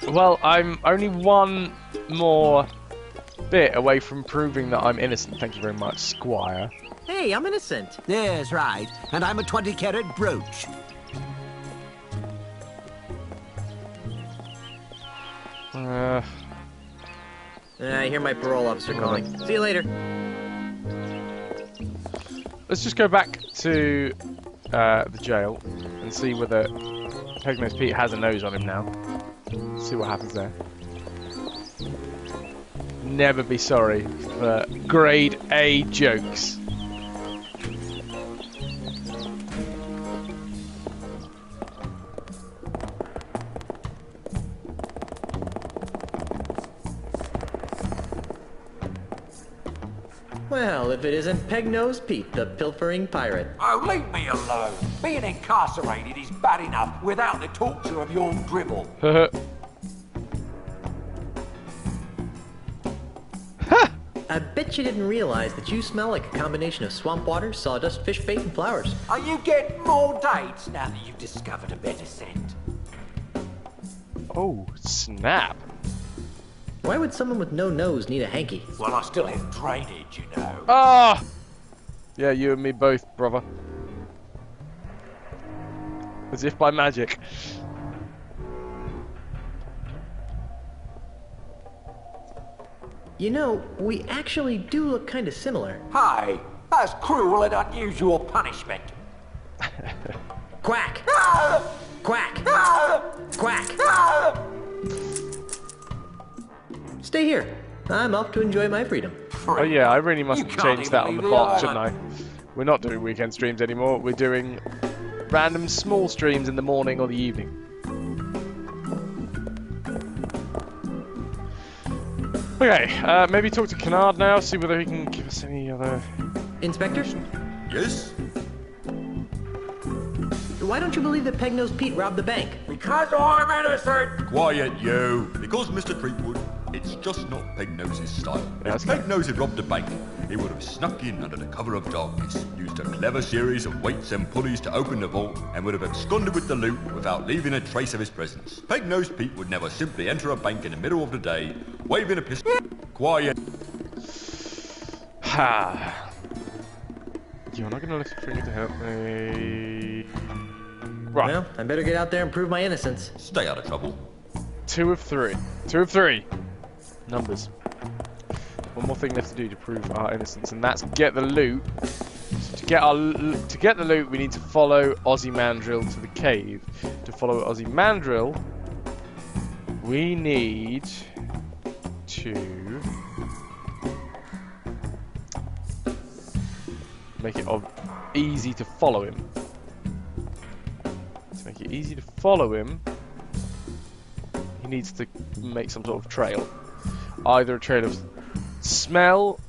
Well, I'm only one more bit away from proving that I'm innocent. Thank you very much, Squire. Hey, I'm innocent. Yes, right. And I'm a 20-carat brooch. I hear my parole officer calling. See you later. Let's just go back to the jail and see whether Peg-Nosed Pete has a nose on him now. See what happens there. Never be sorry for grade A jokes. Well, if it isn't Peg-Nosed Pete, the pilfering pirate. Oh, leave me alone. Being incarcerated is bad enough without the torture of your dribble. I bet you didn't realize that you smell like a combination of swamp water, sawdust, fish bait, and flowers. Are you getting more dates now that you've discovered a better scent? Oh, snap. Why would someone with no nose need a hanky? Well, I still have drainage, you know. Ah! Yeah, you and me both, brother. As if by magic. You know, we actually do look kind of similar. Hey, that's cruel and unusual punishment. Quack! Quack! Quack! Stay here. I'm off to enjoy my freedom. Oh yeah, I really must change that on the bot, shouldn't I? We're not doing weekend streams anymore. We're doing random small streams in the morning or the evening. Okay, maybe talk to Kennard now, see whether he can give us any other... Inspector? Yes? Why don't you believe that Peg-Nosed Pete robbed the bank? Because I'm innocent! Quiet, you! Because, Mr. Threepwood, it's just not Peg-Nose's style. If Peg-Nose had robbed a bank, he would have snuck in under the cover of darkness, used a clever series of weights and pulleys to open the vault, and would have absconded with the loot without leaving a trace of his presence. Peg-Nosed Pete would never simply enter a bank in the middle of the day, waving a pistol. Quiet. Ha. You're not gonna listen for me to help me. Right. Well, I better get out there and prove my innocence. Stay out of trouble. 2 of 3. 2 of 3. Numbers. One more thing left to do to prove our innocence, and that's get the loot. So to get the loot, we need to follow Ozymandias to the cave. To follow Ozymandias, we need to make it easy to follow him. To make it easy to follow him, he needs to make some sort of trail. Either a trail of smell,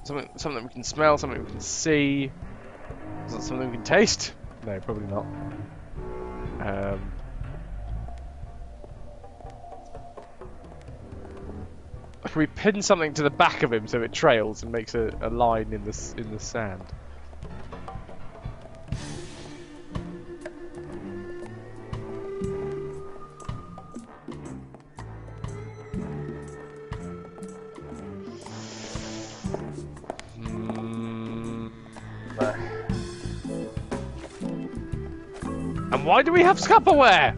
something we can smell, something we can see. Is that something we can taste? No, probably not. Can we pin something to the back of him so it trails and makes a line in the sand? And why do we have Scupperware?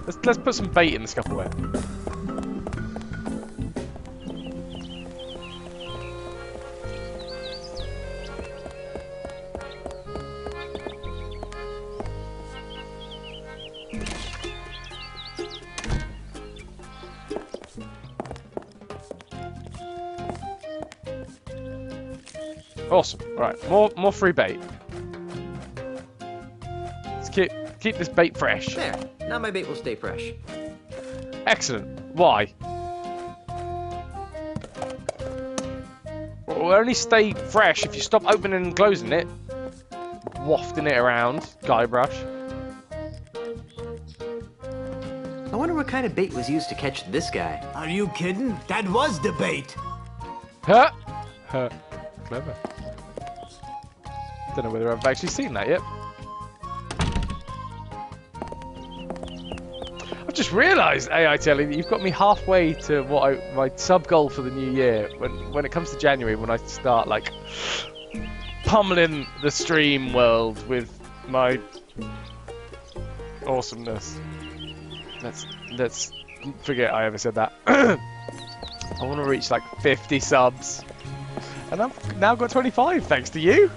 Let's put some bait in the Scupperware. Awesome. All right, more free bait. Let's keep this bait fresh. There. Now my bait will stay fresh. Excellent. Why? Well, it'll only stay fresh if you stop opening and closing it. Wafting it around. Guybrush. I wonder what kind of bait was used to catch this guy. Are you kidding? That was the bait. Huh? Huh. Clever. Don't know whether I've actually seen that yet. I've just realised, AI Telly, that you've got me halfway to what my sub goal for the new year. When it comes to January, when I start like pummeling the stream world with my awesomeness. Let's forget I ever said that. I want to reach like 50 subs, and I've now got 25 thanks to you.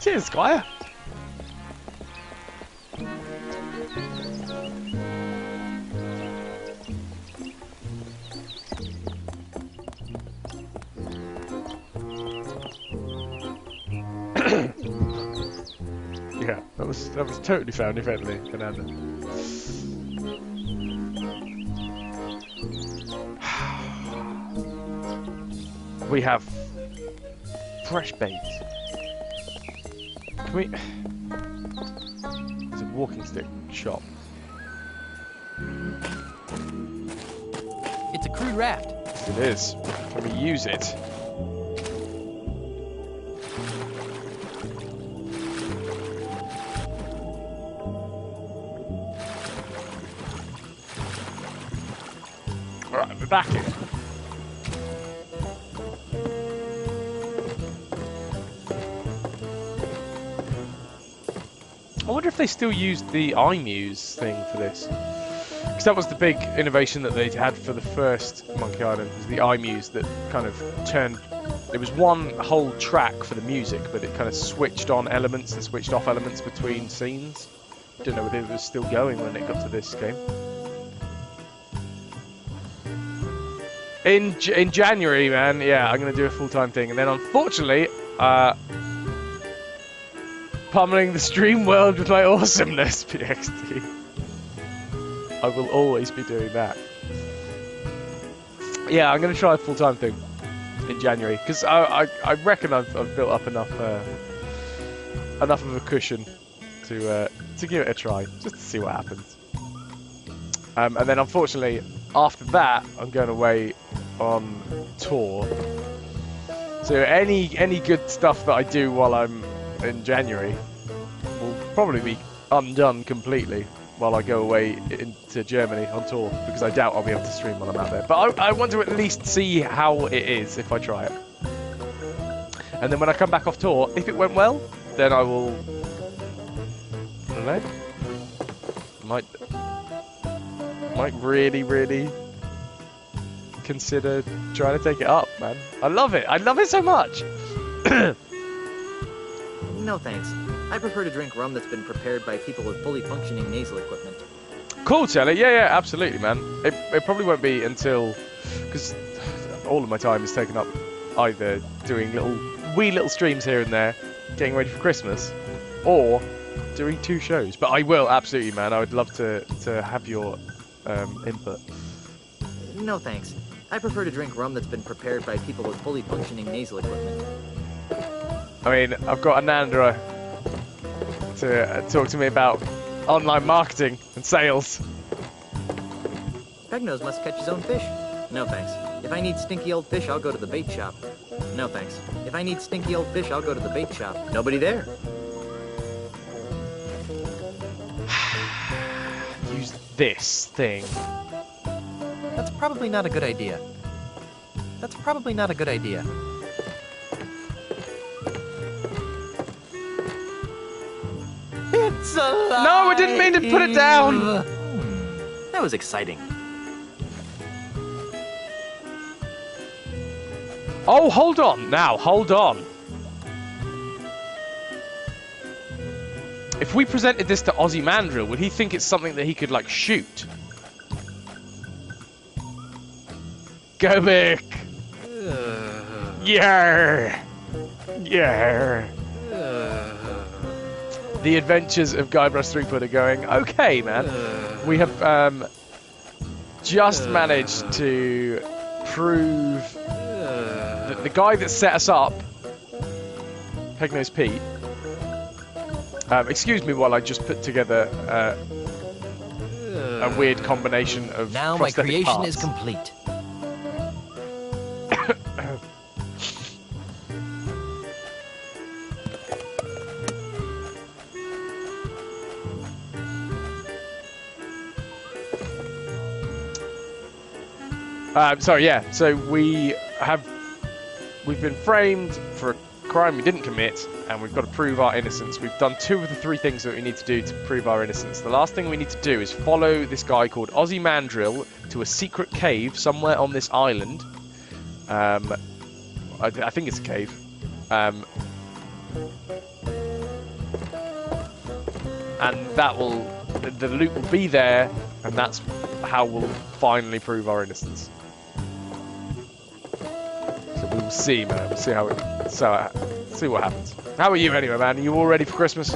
Cheers, Squire. Yeah, that was totally family friendly, Fernando. We have fresh bait. Can we? It's a walking stick shop. It's a crude raft. It is. Can we use it? Alright, we're back in. I wonder if they still used the iMuse thing for this. Because that was the big innovation that they had for the first Monkey Island, was the iMuse that kind of turned... It was one whole track for the music, but it kind of switched on elements and switched off elements between scenes. Don't know whether it was still going when it got to this game. In January, man, yeah, I'm going to do a full-time thing. And then, unfortunately, pummeling the stream world with my awesomeness, PXT. I will always be doing that. Yeah, I'm going to try a full-time thing in January. Because I reckon I've built up enough of a cushion to give it a try. Just to see what happens. And then, unfortunately, after that, I'm going away on tour. So any good stuff that I do while I'm in January will probably be undone completely while I go away into Germany on tour, because I doubt I'll be able to stream while I'm out there. But I want to at least see how it is if I try it. And then when I come back off tour, if it went well, then I will... I don't know. Might really consider trying to take it up, man. I love it. I love it so much. No thanks. I prefer to drink rum that's been prepared by people with fully functioning nasal equipment. Cool, Charlie. Yeah, absolutely, man. It probably won't be until... Because all of my time is taken up either doing wee little streams here and there, getting ready for Christmas, or doing 2 shows. But I will, absolutely, man. I would love to have your input. No thanks. I prefer to drink rum that's been prepared by people with fully functioning nasal equipment. I mean, I've got Anandra to talk to me about online marketing and sales. Pegnose must catch his own fish. No thanks. If I need stinky old fish, I'll go to the bait shop. No thanks. If I need stinky old fish, I'll go to the bait shop. Nobody there. Use this thing. That's probably not a good idea. That's probably not a good idea. It's alive! No, I didn't mean to put it down! That was exciting. Oh, hold on. Now, hold on. If we presented this to Ozzy Mandrill, would he think it's something that he could, like, shoot? Go back! Yeah! Yeah! The adventures of Guybrush Threepwood are going okay, man. We have just managed to prove that the guy that set us up, Pegnose Pete, excuse me while I just put together a weird combination of now my creation parts. is complete. Sorry, yeah. So we've been framed for a crime we didn't commit, and we've got to prove our innocence. We've done 2 of the 3 things that we need to do to prove our innocence. The last thing we need to do is follow this guy called Ozzy Mandrill to a secret cave somewhere on this island. I think it's a cave. And the loot will be there, and that's how we'll finally prove our innocence. So we will see, man. We'll see see what happens. How are you anyway, man? Are you all ready for Christmas?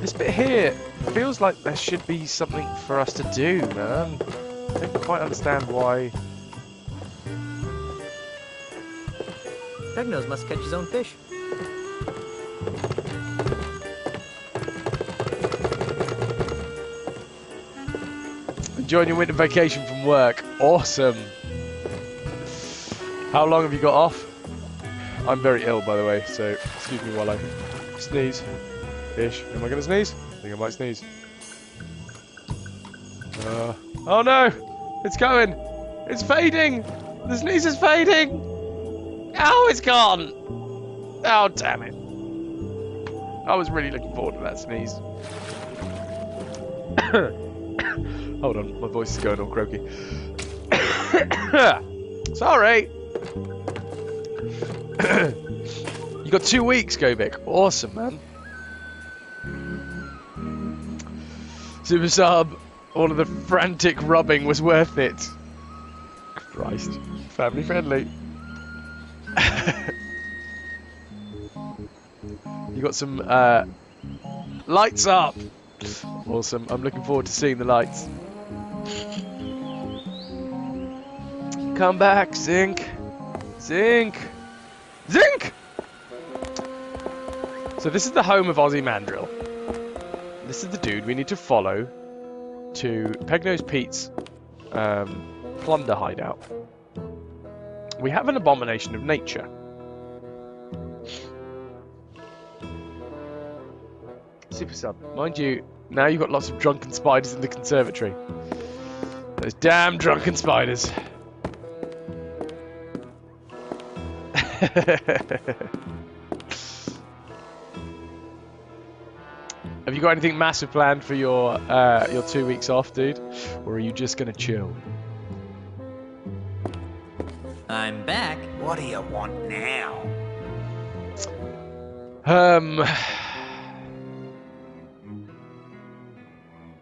This bit here feels like there should be something for us to do, man. I don't quite understand why. Pegnose must catch his own fish. Enjoying your winter vacation from work. Awesome. How long have you got off? I'm very ill, by the way, so excuse me while I sneeze. Ish. Am I going to sneeze? I think I might sneeze. Oh no! It's going! It's fading! The sneeze is fading! Oh, it's gone! Oh, damn it. I was really looking forward to that sneeze. Hold on, my voice is going all croaky. Sorry! You got 2 weeks, Gobik. Awesome, man. Super sub. All of the frantic rubbing was worth it. Christ. Family friendly. You got some lights up. Awesome. I'm looking forward to seeing the lights. Come back, Zinc. Zinc. Zinc! So this is the home of Ozzy Mandrill. This is the dude we need to follow to Pegnose Pete's plunder hideout. We have an abomination of nature. Super sub. Mind you, now you've got lots of drunken spiders in the conservatory. Those damn drunken spiders. Have you got anything massive planned for your 2 weeks off, dude? Or are you just gonna chill? I'm back. What do you want now?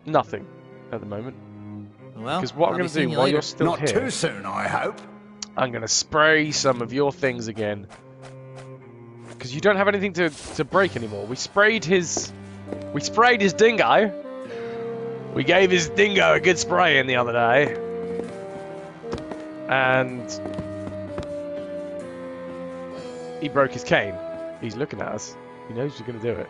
Nothing at the moment. Well, because what I'm going to do while you're still here... Not too soon, I hope. I'm going to spray some of your things again. Because you don't have anything to break anymore. We sprayed his dingo. We gave his dingo a good spray in the other day. And he broke his cane. He's looking at us. He knows we're going to do it.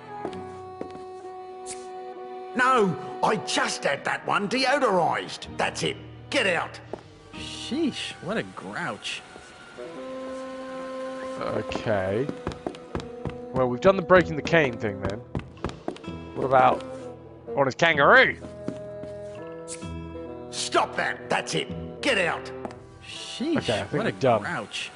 No, I just had that one deodorized. That's it. Get out. Sheesh, what a grouch. Okay. Well, we've done the breaking the cane thing then. What about on his kangaroo? Stop that. That's it. Get out. Sheesh, okay, I think what a we're done. grouch.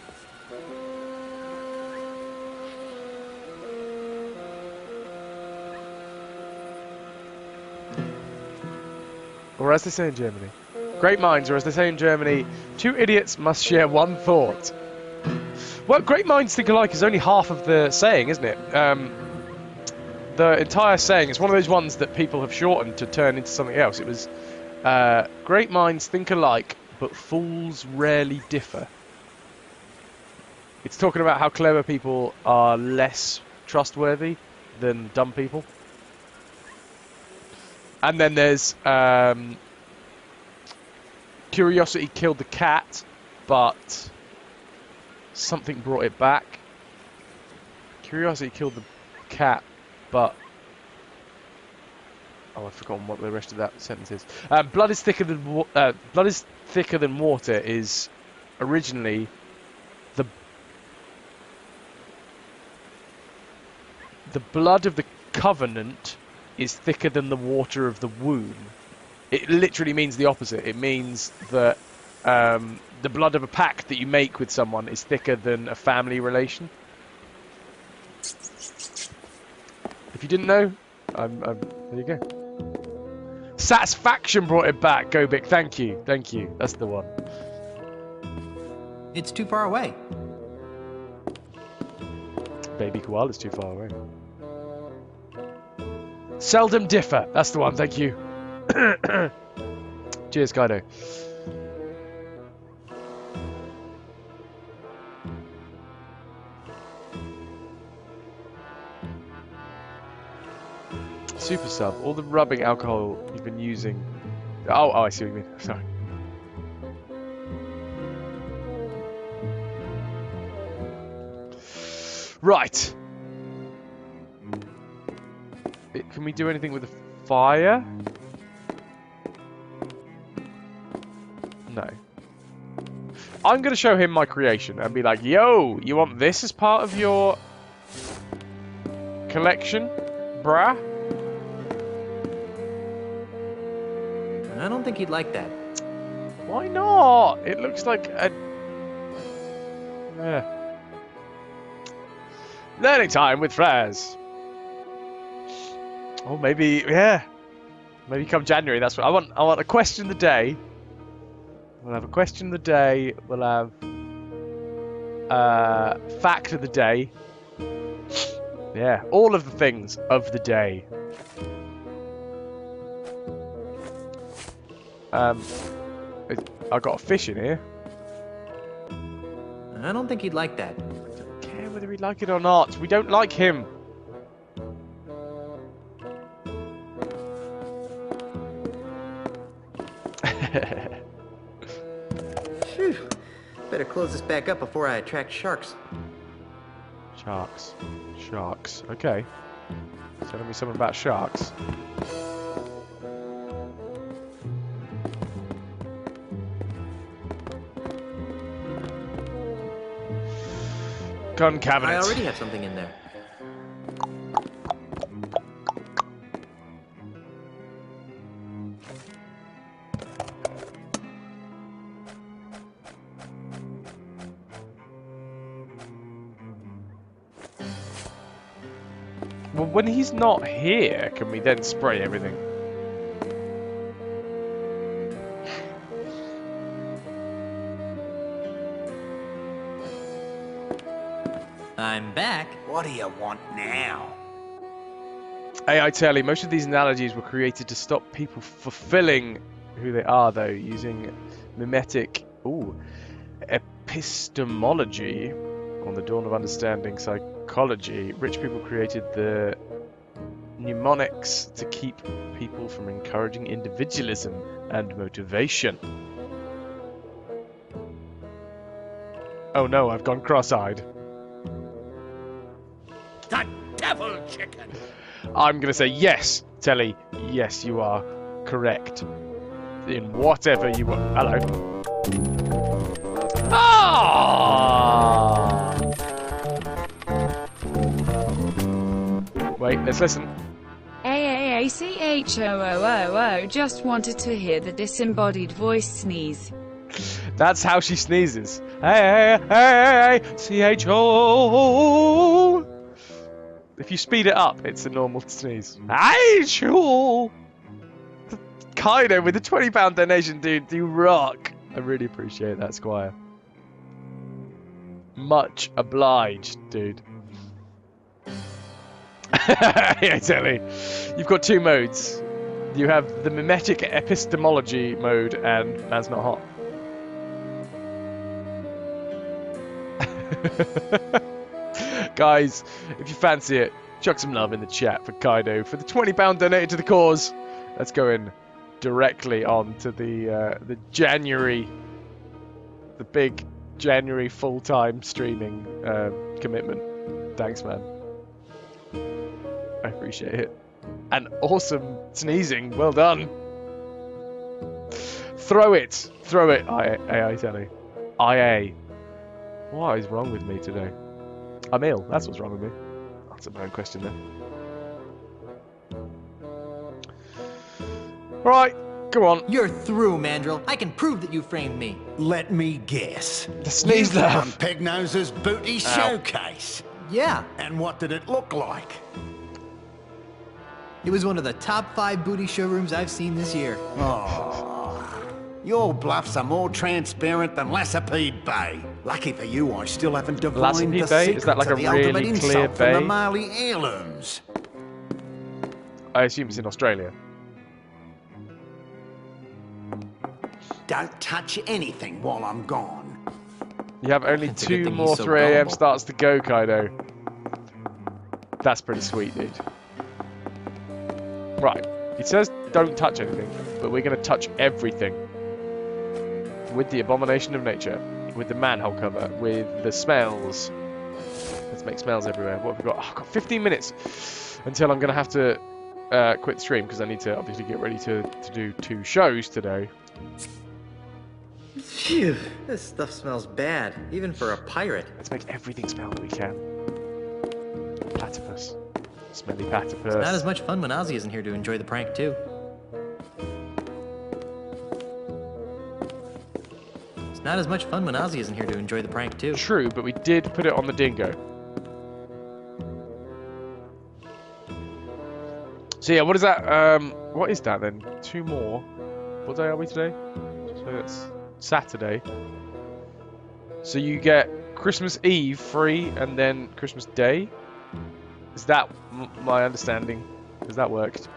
Or as they say in Germany, great minds, or as they say in Germany, 2 idiots must share 1 thought. Well, great minds think alike is only half of the saying, isn't it? The entire saying is one of those ones that people have shortened to turn into something else. It was, great minds think alike, but fools rarely differ. It's talking about how clever people are less trustworthy than dumb people. And then there's curiosity killed the cat, but something brought it back. Curiosity killed the cat, but I've forgotten what the rest of that sentence is. Blood is thicker than water is originally the blood of the covenant is thicker than the water of the womb. It literally means the opposite. It means that the blood of a pact that you make with someone is thicker than a family relation. If you didn't know, there you go. Satisfaction brought it back. Go Bic, thank you. Thank you. That's the one. It's too far away. Baby koala's too far away. Seldom differ. That's the one. Thank you. Cheers, Kaido. Super sub. All the rubbing alcohol you've been using. Oh, I see what you mean. Sorry. Right. Can we do anything with the fire? No. I'm going to show him my creation and be like, yo, you want this as part of your collection, bruh? I don't think he'd like that. Why not? It looks like a... Learning time with Fraz. Oh, maybe, yeah. Maybe come January, that's what I want. I want a question of the day. We'll have a question of the day. We'll have fact of the day. Yeah, all of the things of the day. I got a fish in here. I don't think he'd like that. I don't care whether he'd like it or not. We don't like him. Phew. Better close this back up before I attract sharks. Sharks. Sharks. Okay. Telling me something about sharks. Gun cabinet. I already have something in there. Well, when he's not here, can we then spray everything? I'm back. What do you want now? AI Telly, most of these analogies were created to stop people fulfilling who they are, though, using mimetic epistemology on the dawn of understanding psychology. Rich people created the mnemonics to keep people from encouraging individualism and motivation. Oh no, I've gone cross-eyed. The devil chicken! I'm going to say yes, Telly. Yes, you are correct. In whatever you want. Hello. Ah! Wait, let's listen. AAACHOOOO just wanted to hear the disembodied voice sneeze. That's how she sneezes. AAACHOOO. If you speed it up, it's a normal sneeze. Achoo! Kaido with the £20 donation, dude. You rock. I really appreciate that, Squire. Much obliged, dude. Yeah, Telly. You've got two modes. You have the mimetic epistemology mode and Man's Not Hot. Guys, if you fancy it, chuck some love in the chat for Kaido for the £20 donated to the cause. That's going directly on to the January, the big January full-time streaming commitment. Thanks, man. I appreciate it. And awesome sneezing. Well done. Throw it. Throw it, AI Telly. IA. What is wrong with me today? I'm ill. That's what's wrong with me. That's a bad question then. Right, come on. You're through, Mandrill. I can prove that you framed me. Let me guess. The sneeze You laugh. found Pegnose's booty showcase. Yeah. And what did it look like? It was one of the top 5 booty showrooms I've seen this year. Oh, your bluffs are more transparent than Lassapede Bay. Lucky for you, I still haven't divined the Lassapede Bay? secrets Is that like of a the ultimate really insult clear from the bay? Marley heirlooms. I assume it's in Australia. Don't touch anything while I'm gone. You have only It's a good 2 thing more he's so 3 a.m. gullible. starts to go, Kaido. That's pretty sweet, dude. Right. It says don't touch anything, but we're going to touch everything. With the abomination of nature, with the manhole cover, with the smells. Let's make smells everywhere. What have we got? Oh, I've got 15 minutes until I'm going to have to quit the stream because I need to obviously get ready to do 2 shows today. Phew, this stuff smells bad, even for a pirate. Let's make everything smell that we can. Platypus. Smelly platypus. It's not as much fun when Ozzy isn't here to enjoy the prank, too. It's not as much fun when Ozzy isn't here to enjoy the prank, too. True, but we did put it on the dingo. So yeah, what is that? What is that then? 2 more. What day are we today? So it's Saturday. So you get Christmas Eve free and then Christmas Day. Is that my understanding? Has that worked?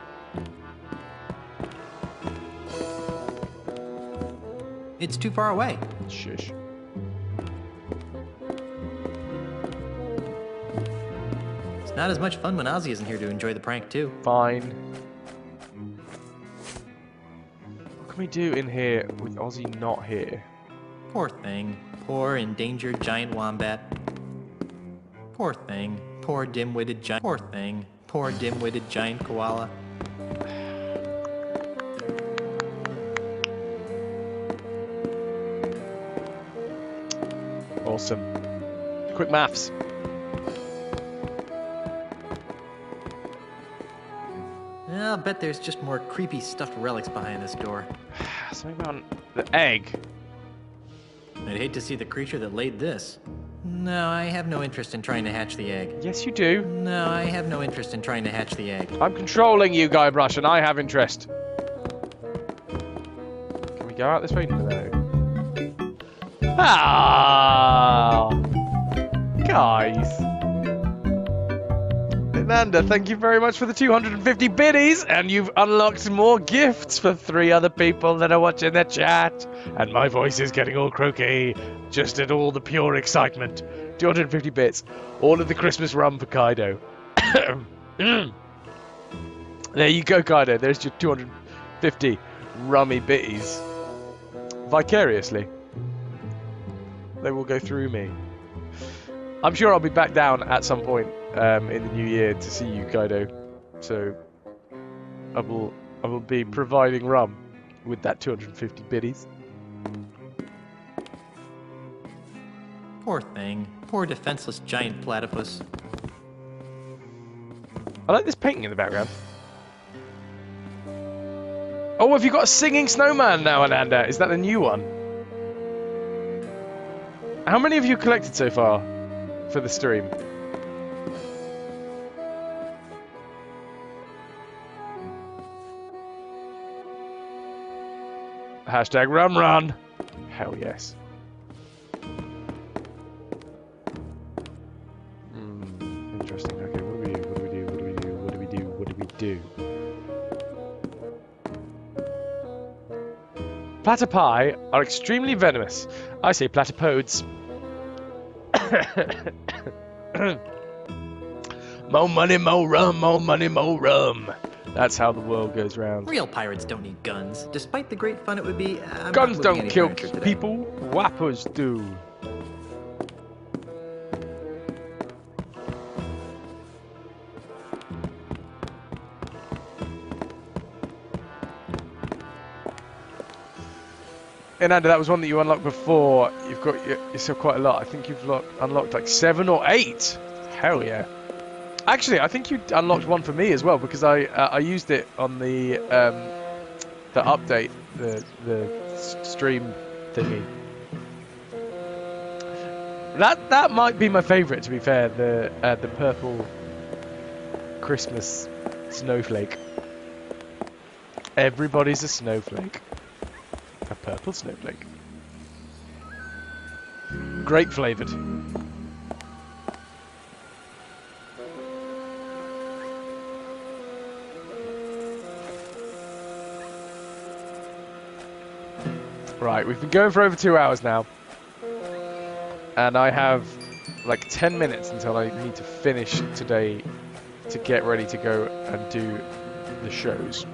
It's too far away. Shush. It's not as much fun when Ozzy isn't here to enjoy the prank, too. Fine. What can we do in here with Ozzy not here? Poor thing. Poor endangered giant wombat. Poor thing. Poor dim-witted giant. Poor thing. Poor dim-witted giant koala. Awesome. Quick maths. I'll bet there's just more creepy stuffed relics behind this door. Something about the egg. I'd hate to see the creature that laid this. No, I have no interest in trying to hatch the egg. Yes, you do. No, I have no interest in trying to hatch the egg. I'm controlling you, Guybrush, and I have interest. Can we go out this way? No. Ah, guys. Amanda, thank you very much for the 250 biddies, and you've unlocked more gifts for 3 other people that are watching the chat. And my voice is getting all croaky, just at all the pure excitement. 250 bits, all of the Christmas rum for Kaido. There you go, Kaido. There's your 250 rummy bitties. Vicariously. They will go through me. I'm sure I'll be back down at some point in the new year to see you, Kaido. So I will be providing rum with that 250 biddies. Poor thing. Poor defenseless giant platypus. I like this painting in the background. Oh, have you got a singing snowman now, Ananda? Is that the new one? How many have you collected so far for the stream? Hashtag rum run. Hell yes. Interesting. Okay, what do we do? Platypi are extremely venomous. I say platypodes. More money, more rum, more money, more rum. That's how the world goes round. Real pirates don't need guns, despite the great fun it would be. I'm Guns not moving don't any kill furniture today. people, whappers do. And Andy, that was one that you unlocked before. You've got yourself quite a lot. I think you've unlocked like 7 or 8. Hell yeah. Actually, I think you unlocked one for me as well because I used it on the update, the stream thingy. That might be my favourite, to be fair. The purple Christmas snowflake. Everybody's a snowflake. A purple snowflake. Grape flavoured. Right, we've been going for over 2 hours now. And I have like 10 minutes until I need to finish today to get ready to go and do the shows.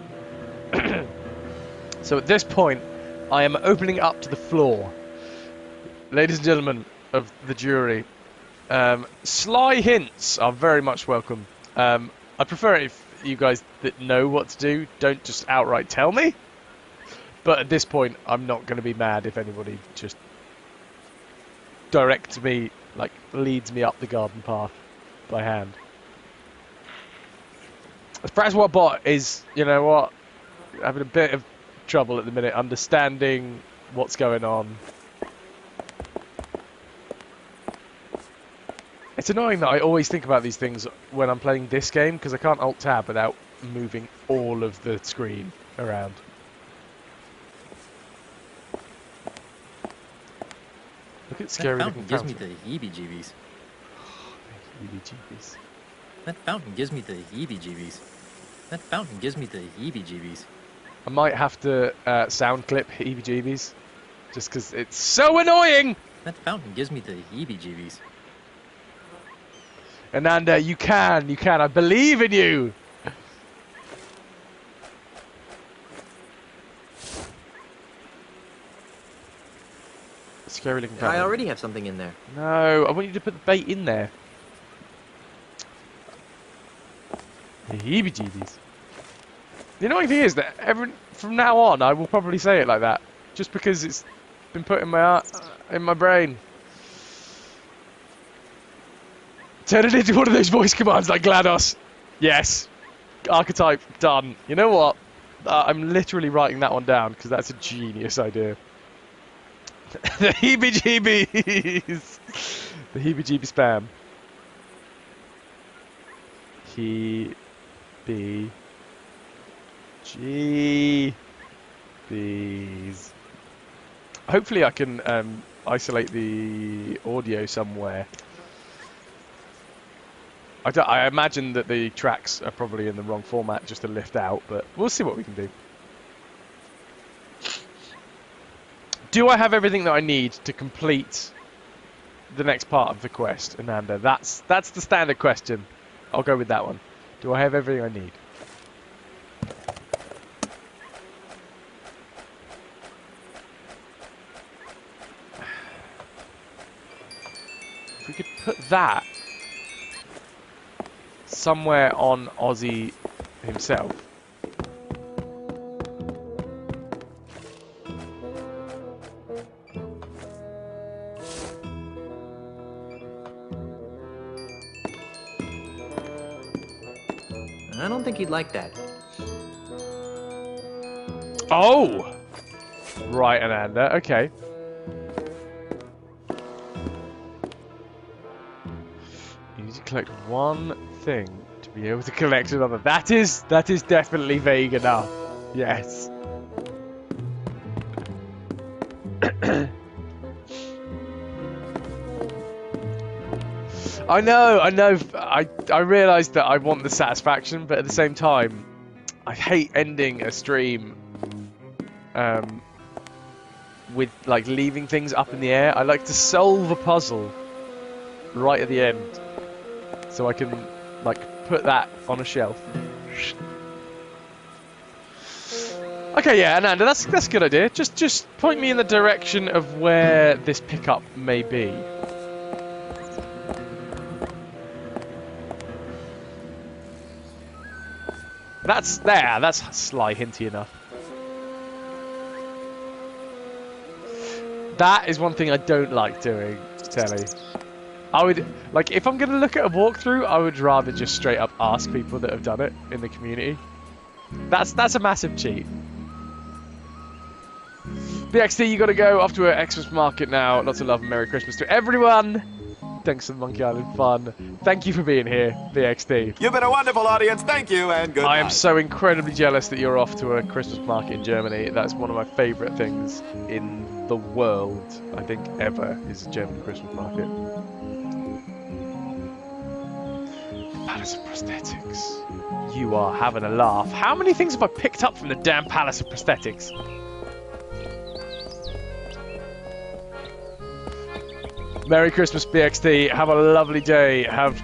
So at this point, I am opening up to the floor. Ladies and gentlemen of the jury, sly hints are very much welcome. I prefer it if you guys that know what to do don't just outright tell me. But at this point, I'm not going to be mad if anybody just directs me, like leads me up the garden path by hand. The FrasWhar bot is, you know what, having a bit of trouble at the minute understanding what's going on. It's annoying that I always think about these things when I'm playing this game because I can't alt tab without moving all of the screen around. Look at scary looking gives me the heebie-jeebies. Heebie-jeebies. That fountain gives me the heebie-jeebies. That fountain gives me the heebie-jeebies. I might have to sound clip heebie-jeebies, just because it's so annoying! That fountain gives me the heebie-jeebies. Ananda, you can, I believe in you! Scary looking fountain. I already have something in there. No, I want you to put the bait in there. The heebie-jeebies. The annoying thing is that from now on I will probably say it like that, just because it's been put in my brain. Turn it into one of those voice commands like GLaDOS. Yes. Archetype done. You know what? I'm literally writing that one down because that's a genius idea. The heebie-jeebies. The heebie-jeebie spam. Heebie-jeebies. Hopefully I can isolate the audio somewhere. I imagine that the tracks are probably in the wrong format just to lift out, but we'll see what we can do. Do I have everything that I need to complete the next part of the quest, Ananda? That's the standard question. I'll go with that one. Do I have everything I need? If we could put that somewhere on Ozzy himself. I don't think he'd like that. Oh! Right, Ananda, okay. You need to collect one thing to be able to collect another. That is definitely vague enough. Yes. I know. I realised that I want the satisfaction, but at the same time, I hate ending a stream with like leaving things up in the air. I like to solve a puzzle right at the end, so I can like put that on a shelf. Okay, yeah, Ananda, that's a good idea. Just point me in the direction of where this pickup may be. That's there. That's sly hinty enough. That is one thing I don't like doing, Telly. I would, like, if I'm going to look at a walkthrough, I would rather just straight up ask people that have done it in the community. That's a massive cheat. BXD, you got to go off to a Xmas market now. Lots of love and Merry Christmas to everyone. Thanks for the Monkey Island fun. Thank you for being here, BXD. You've been a wonderful audience. Thank you and good I am night. so incredibly jealous that you're off to a Christmas market in Germany. That's one of my favourite things in the world, I think, ever, is a German Christmas market. Palace of Prosthetics. You are having a laugh. How many things have I picked up from the damn Palace of Prosthetics? Merry Christmas, BXD. Have a lovely day. Have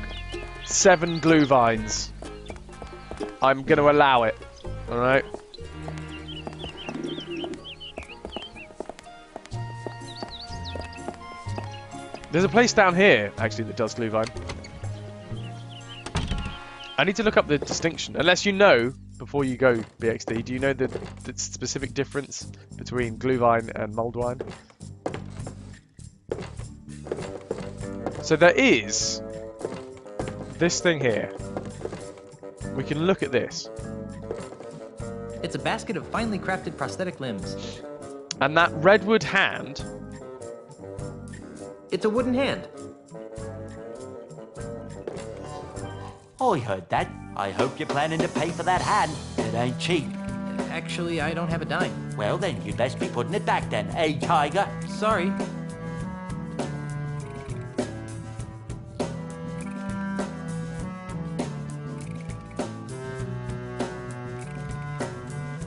7 glue vines. I'm going to allow it. Alright? There's a place down here, actually, that does glue vine. I need to look up the distinction. Unless you know, before you go, BXD, do you know the specific difference between glue vine and mold wine? So there is this thing here. We can look at this. It's a basket of finely crafted prosthetic limbs. And that redwood hand. It's a wooden hand. I heard that. I hope you're planning to pay for that hand. It ain't cheap. Actually, I don't have a dime. Well, then you'd best be putting it back then, eh, Tiger? Sorry.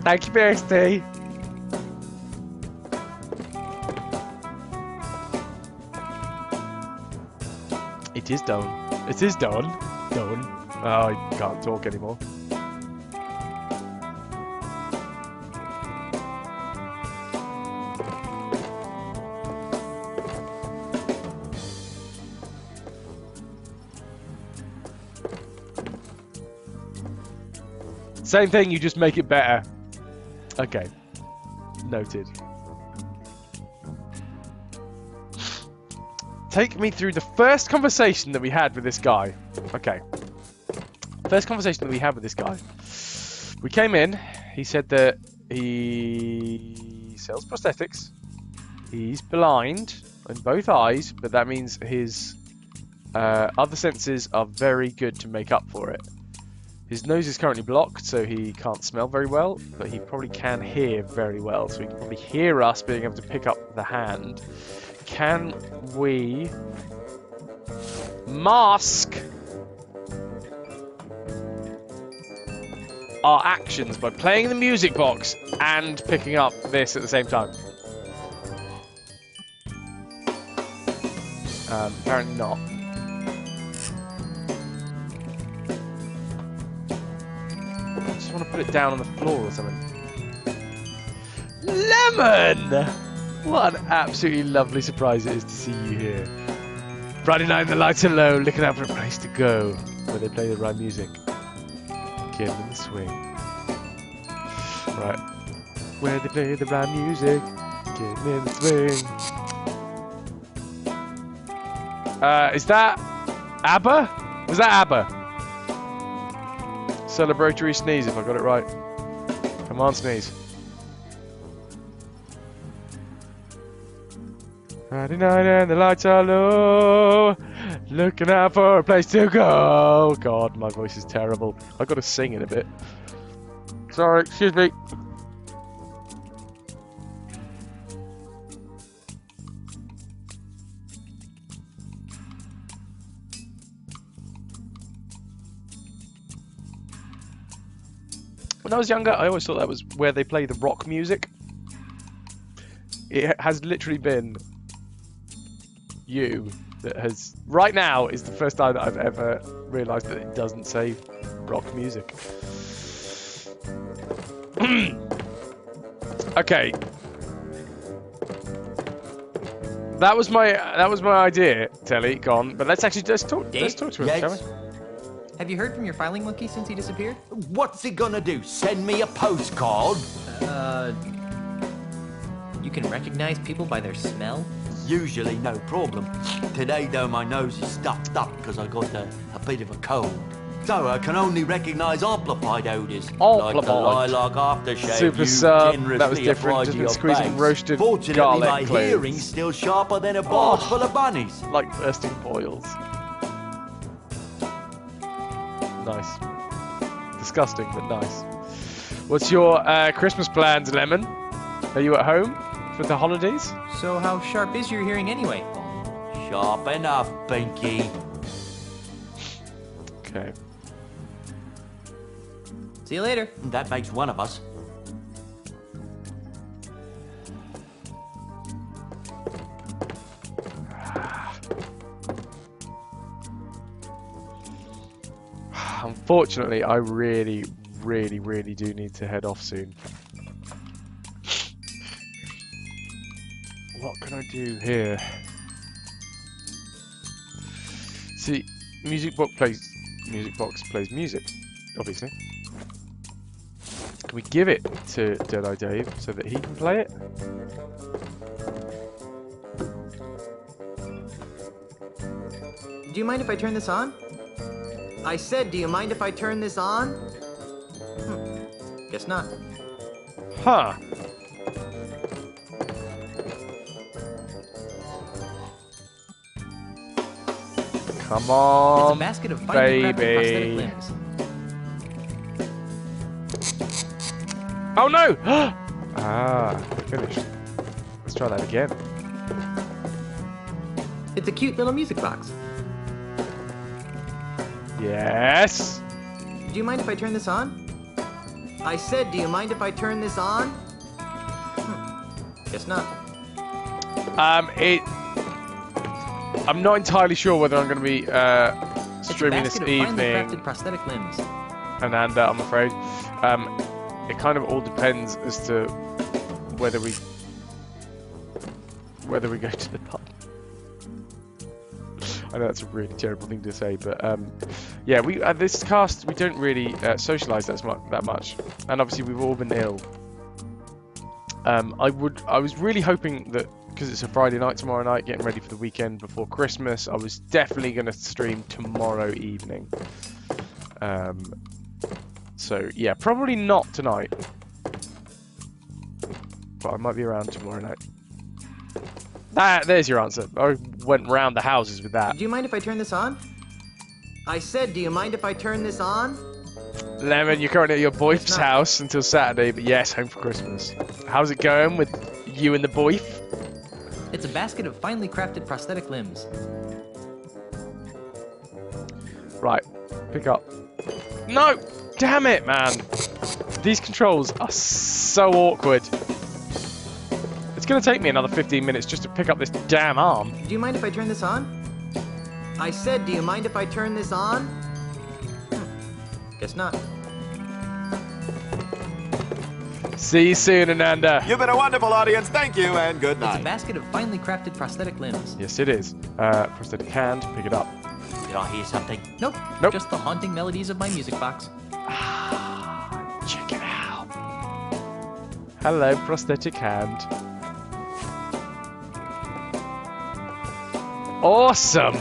Thank you, BXD. It is done. It is done. Done. Oh, I can't talk anymore. Same thing, you just make it better. Okay. Noted. Take me through the first conversation that we had with this guy. Okay. First conversation that we had with this guy. We came in. He said that he sells prosthetics. He's blind in both eyes, but that means his other senses are very good to make up for it. His nose is currently blocked, so he can't smell very well, but he probably can hear very well, so he can probably hear us being able to pick up the hand. Can we mask our actions by playing the music box and picking up this at the same time? Apparently not. I want to put it down on the floor or something. Lemon! What an absolutely lovely surprise it is to see you here. Friday night, the lights are low, looking out for a place to go where they play the right music. Get in the swing. Right. Where they play the right music. Get in the swing. Is that ABBA? Was that ABBA? Celebratory sneeze, if I got it right. Come on, sneeze. Friday night and the lights are low. Looking out for a place to go. God, my voice is terrible. I've got to sing in a bit. Sorry, excuse me. When I was younger, I always thought that was where they play the rock music. It has literally been you that has, right now, is the first time that I've ever realised that it doesn't say rock music. Okay. That was my idea, Telly, gone. But let's talk to him, shall we? Have you heard from your filing monkey since he disappeared? What's he gonna do? Send me a postcard? You can recognize people by their smell? Usually no problem. Today, though, my nose is stuffed up because I got a bit of a cold. So I can only recognise amplified odours. Like the lilac aftershave Super you sub, generously that was different. apply Just to been your squeezing face. roasted Fortunately, garlic my cloves. hearing's still sharper than a barge full of bunnies. Like bursting boils. Nice. Disgusting, but nice. What's your Christmas plans, Lemon? Are you at home for the holidays? So how sharp is your hearing anyway? Sharp enough, Pinky. Okay. See you later. That makes one of us. Unfortunately, I really do need to head off soon. What can I do here? See, music box plays music, obviously. Can we give it to Deadeye Dave so that he can play it? Do you mind if I turn this on? I said, do you mind if I turn this on? Guess not. Huh. Come on, it's a basket of finely crafted prosthetic baby. limbs. Oh no! Ah, finished. Let's try that again. It's a cute little music box. Yes. Do you mind if I turn this on? I said, do you mind if I turn this on? Guess not. I'm not entirely sure whether I'm going to be streaming this it's a basket of finely evening, crafted prosthetic limbs. Ananda, I'm afraid. It kind of all depends as to whether we go to the pub. I know that's a really terrible thing to say, but yeah, we this cast we don't really socialise that much, and obviously we've all been ill. I was really hoping that because it's a Friday night tomorrow night, getting ready for the weekend before Christmas, I was definitely going to stream tomorrow evening. So yeah, probably not tonight, but I might be around tomorrow night. There's your answer. I went round the houses with that. Do you mind if I turn this on? I said, do you mind if I turn this on? Lemon, you're currently at your boyf's house until Saturday, but yes, home for Christmas. How's it going with you and the boyf? It's a basket of finely crafted prosthetic limbs. Right, pick up. No! Damn it, man! These controls are so awkward. It's going to take me another 15 minutes just to pick up this damn arm. Do you mind if I turn this on? I said, do you mind if I turn this on? Guess not. See you soon, Ananda. You've been a wonderful audience. Thank you, and good night. It's a basket of finely crafted prosthetic limbs. Yes, it is. Prosthetic hand, pick it up. Did I hear something? Nope. Nope. Just the haunting melodies of my music box. Check it out. Hello, prosthetic hand. Awesome.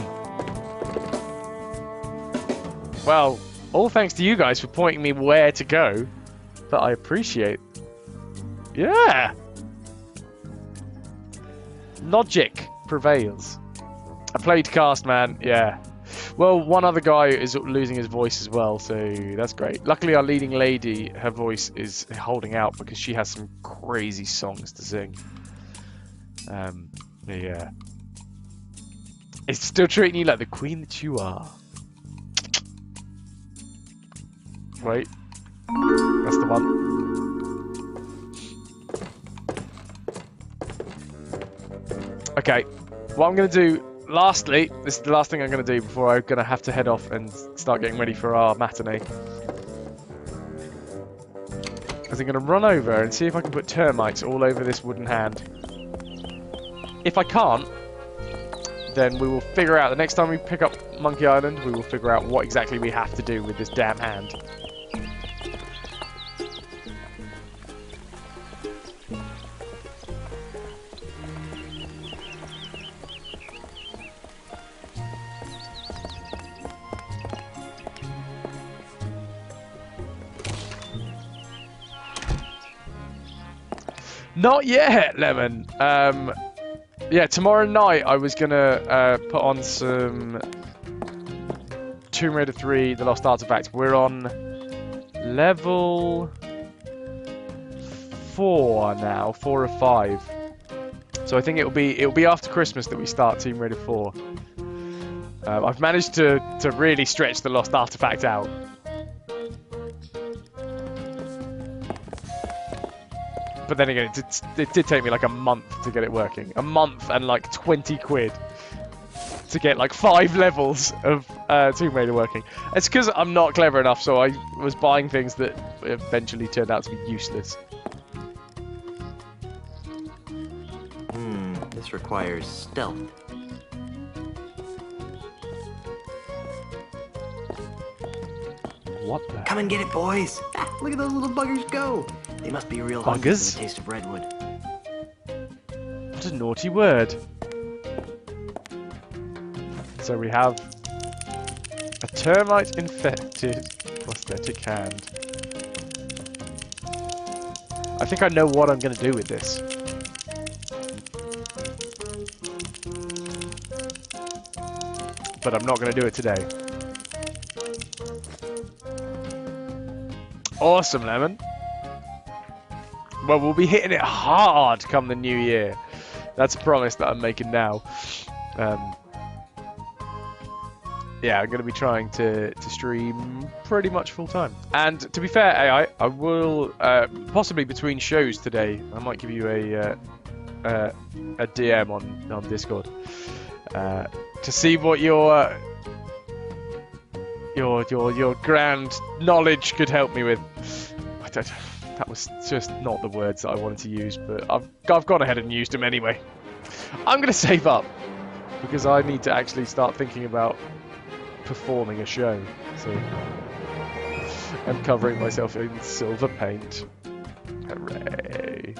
Well, all thanks to you guys for pointing me where to go. That I appreciate. Yeah. Logic prevails. I played cast, man. Yeah. Well, one other guy is losing his voice as well, so that's great. Luckily, our leading lady, her voice is holding out because she has some crazy songs to sing. Yeah. It's still treating you like the queen that you are. Wait. That's the one. Okay. What I'm going to do lastly, this is the last thing I'm going to do before I'm going to have to head off and start getting ready for our matinee. Because I'm going to run over and see if I can put termites all over this wooden hand. If I can't, then we will figure out, the next time we pick up Monkey Island, we will figure out what exactly we have to do with this damn hand. Not yet, Lemon. Yeah, tomorrow night I was gonna put on some Tomb Raider 3: The Lost Artifact. We're on level 4 now, 4 of 5. So I think it'll be after Christmas that we start Tomb Raider 4. I've managed to really stretch the Lost Artifact out. But then again, it did take me like a month to get it working. A month and like 20 quid to get like 5 levels of Tomb Raider working. It's because I'm not clever enough, so I was buying things that eventually turned out to be useless. This requires stealth. What the? Come and get it, boys! Ah, look at those little buggers go! They must be real hungry for the taste of redwood. What a naughty word. So we have a termite-infected prosthetic hand. I think I know what I'm going to do with this. But I'm not going to do it today. Awesome, Lemon. Well, we'll be hitting it hard come the new year. That's a promise that I'm making now. Yeah, I'm going to be trying to stream pretty much full time. And to be fair, AI, I will possibly between shows today, I might give you a DM on Discord to see what your grand knowledge could help me with. That was just not the words that I wanted to use, but I've gone ahead and used them anyway. I'm going to save up because I need to actually start thinking about performing a show. So I'm covering myself in silver paint. Hooray.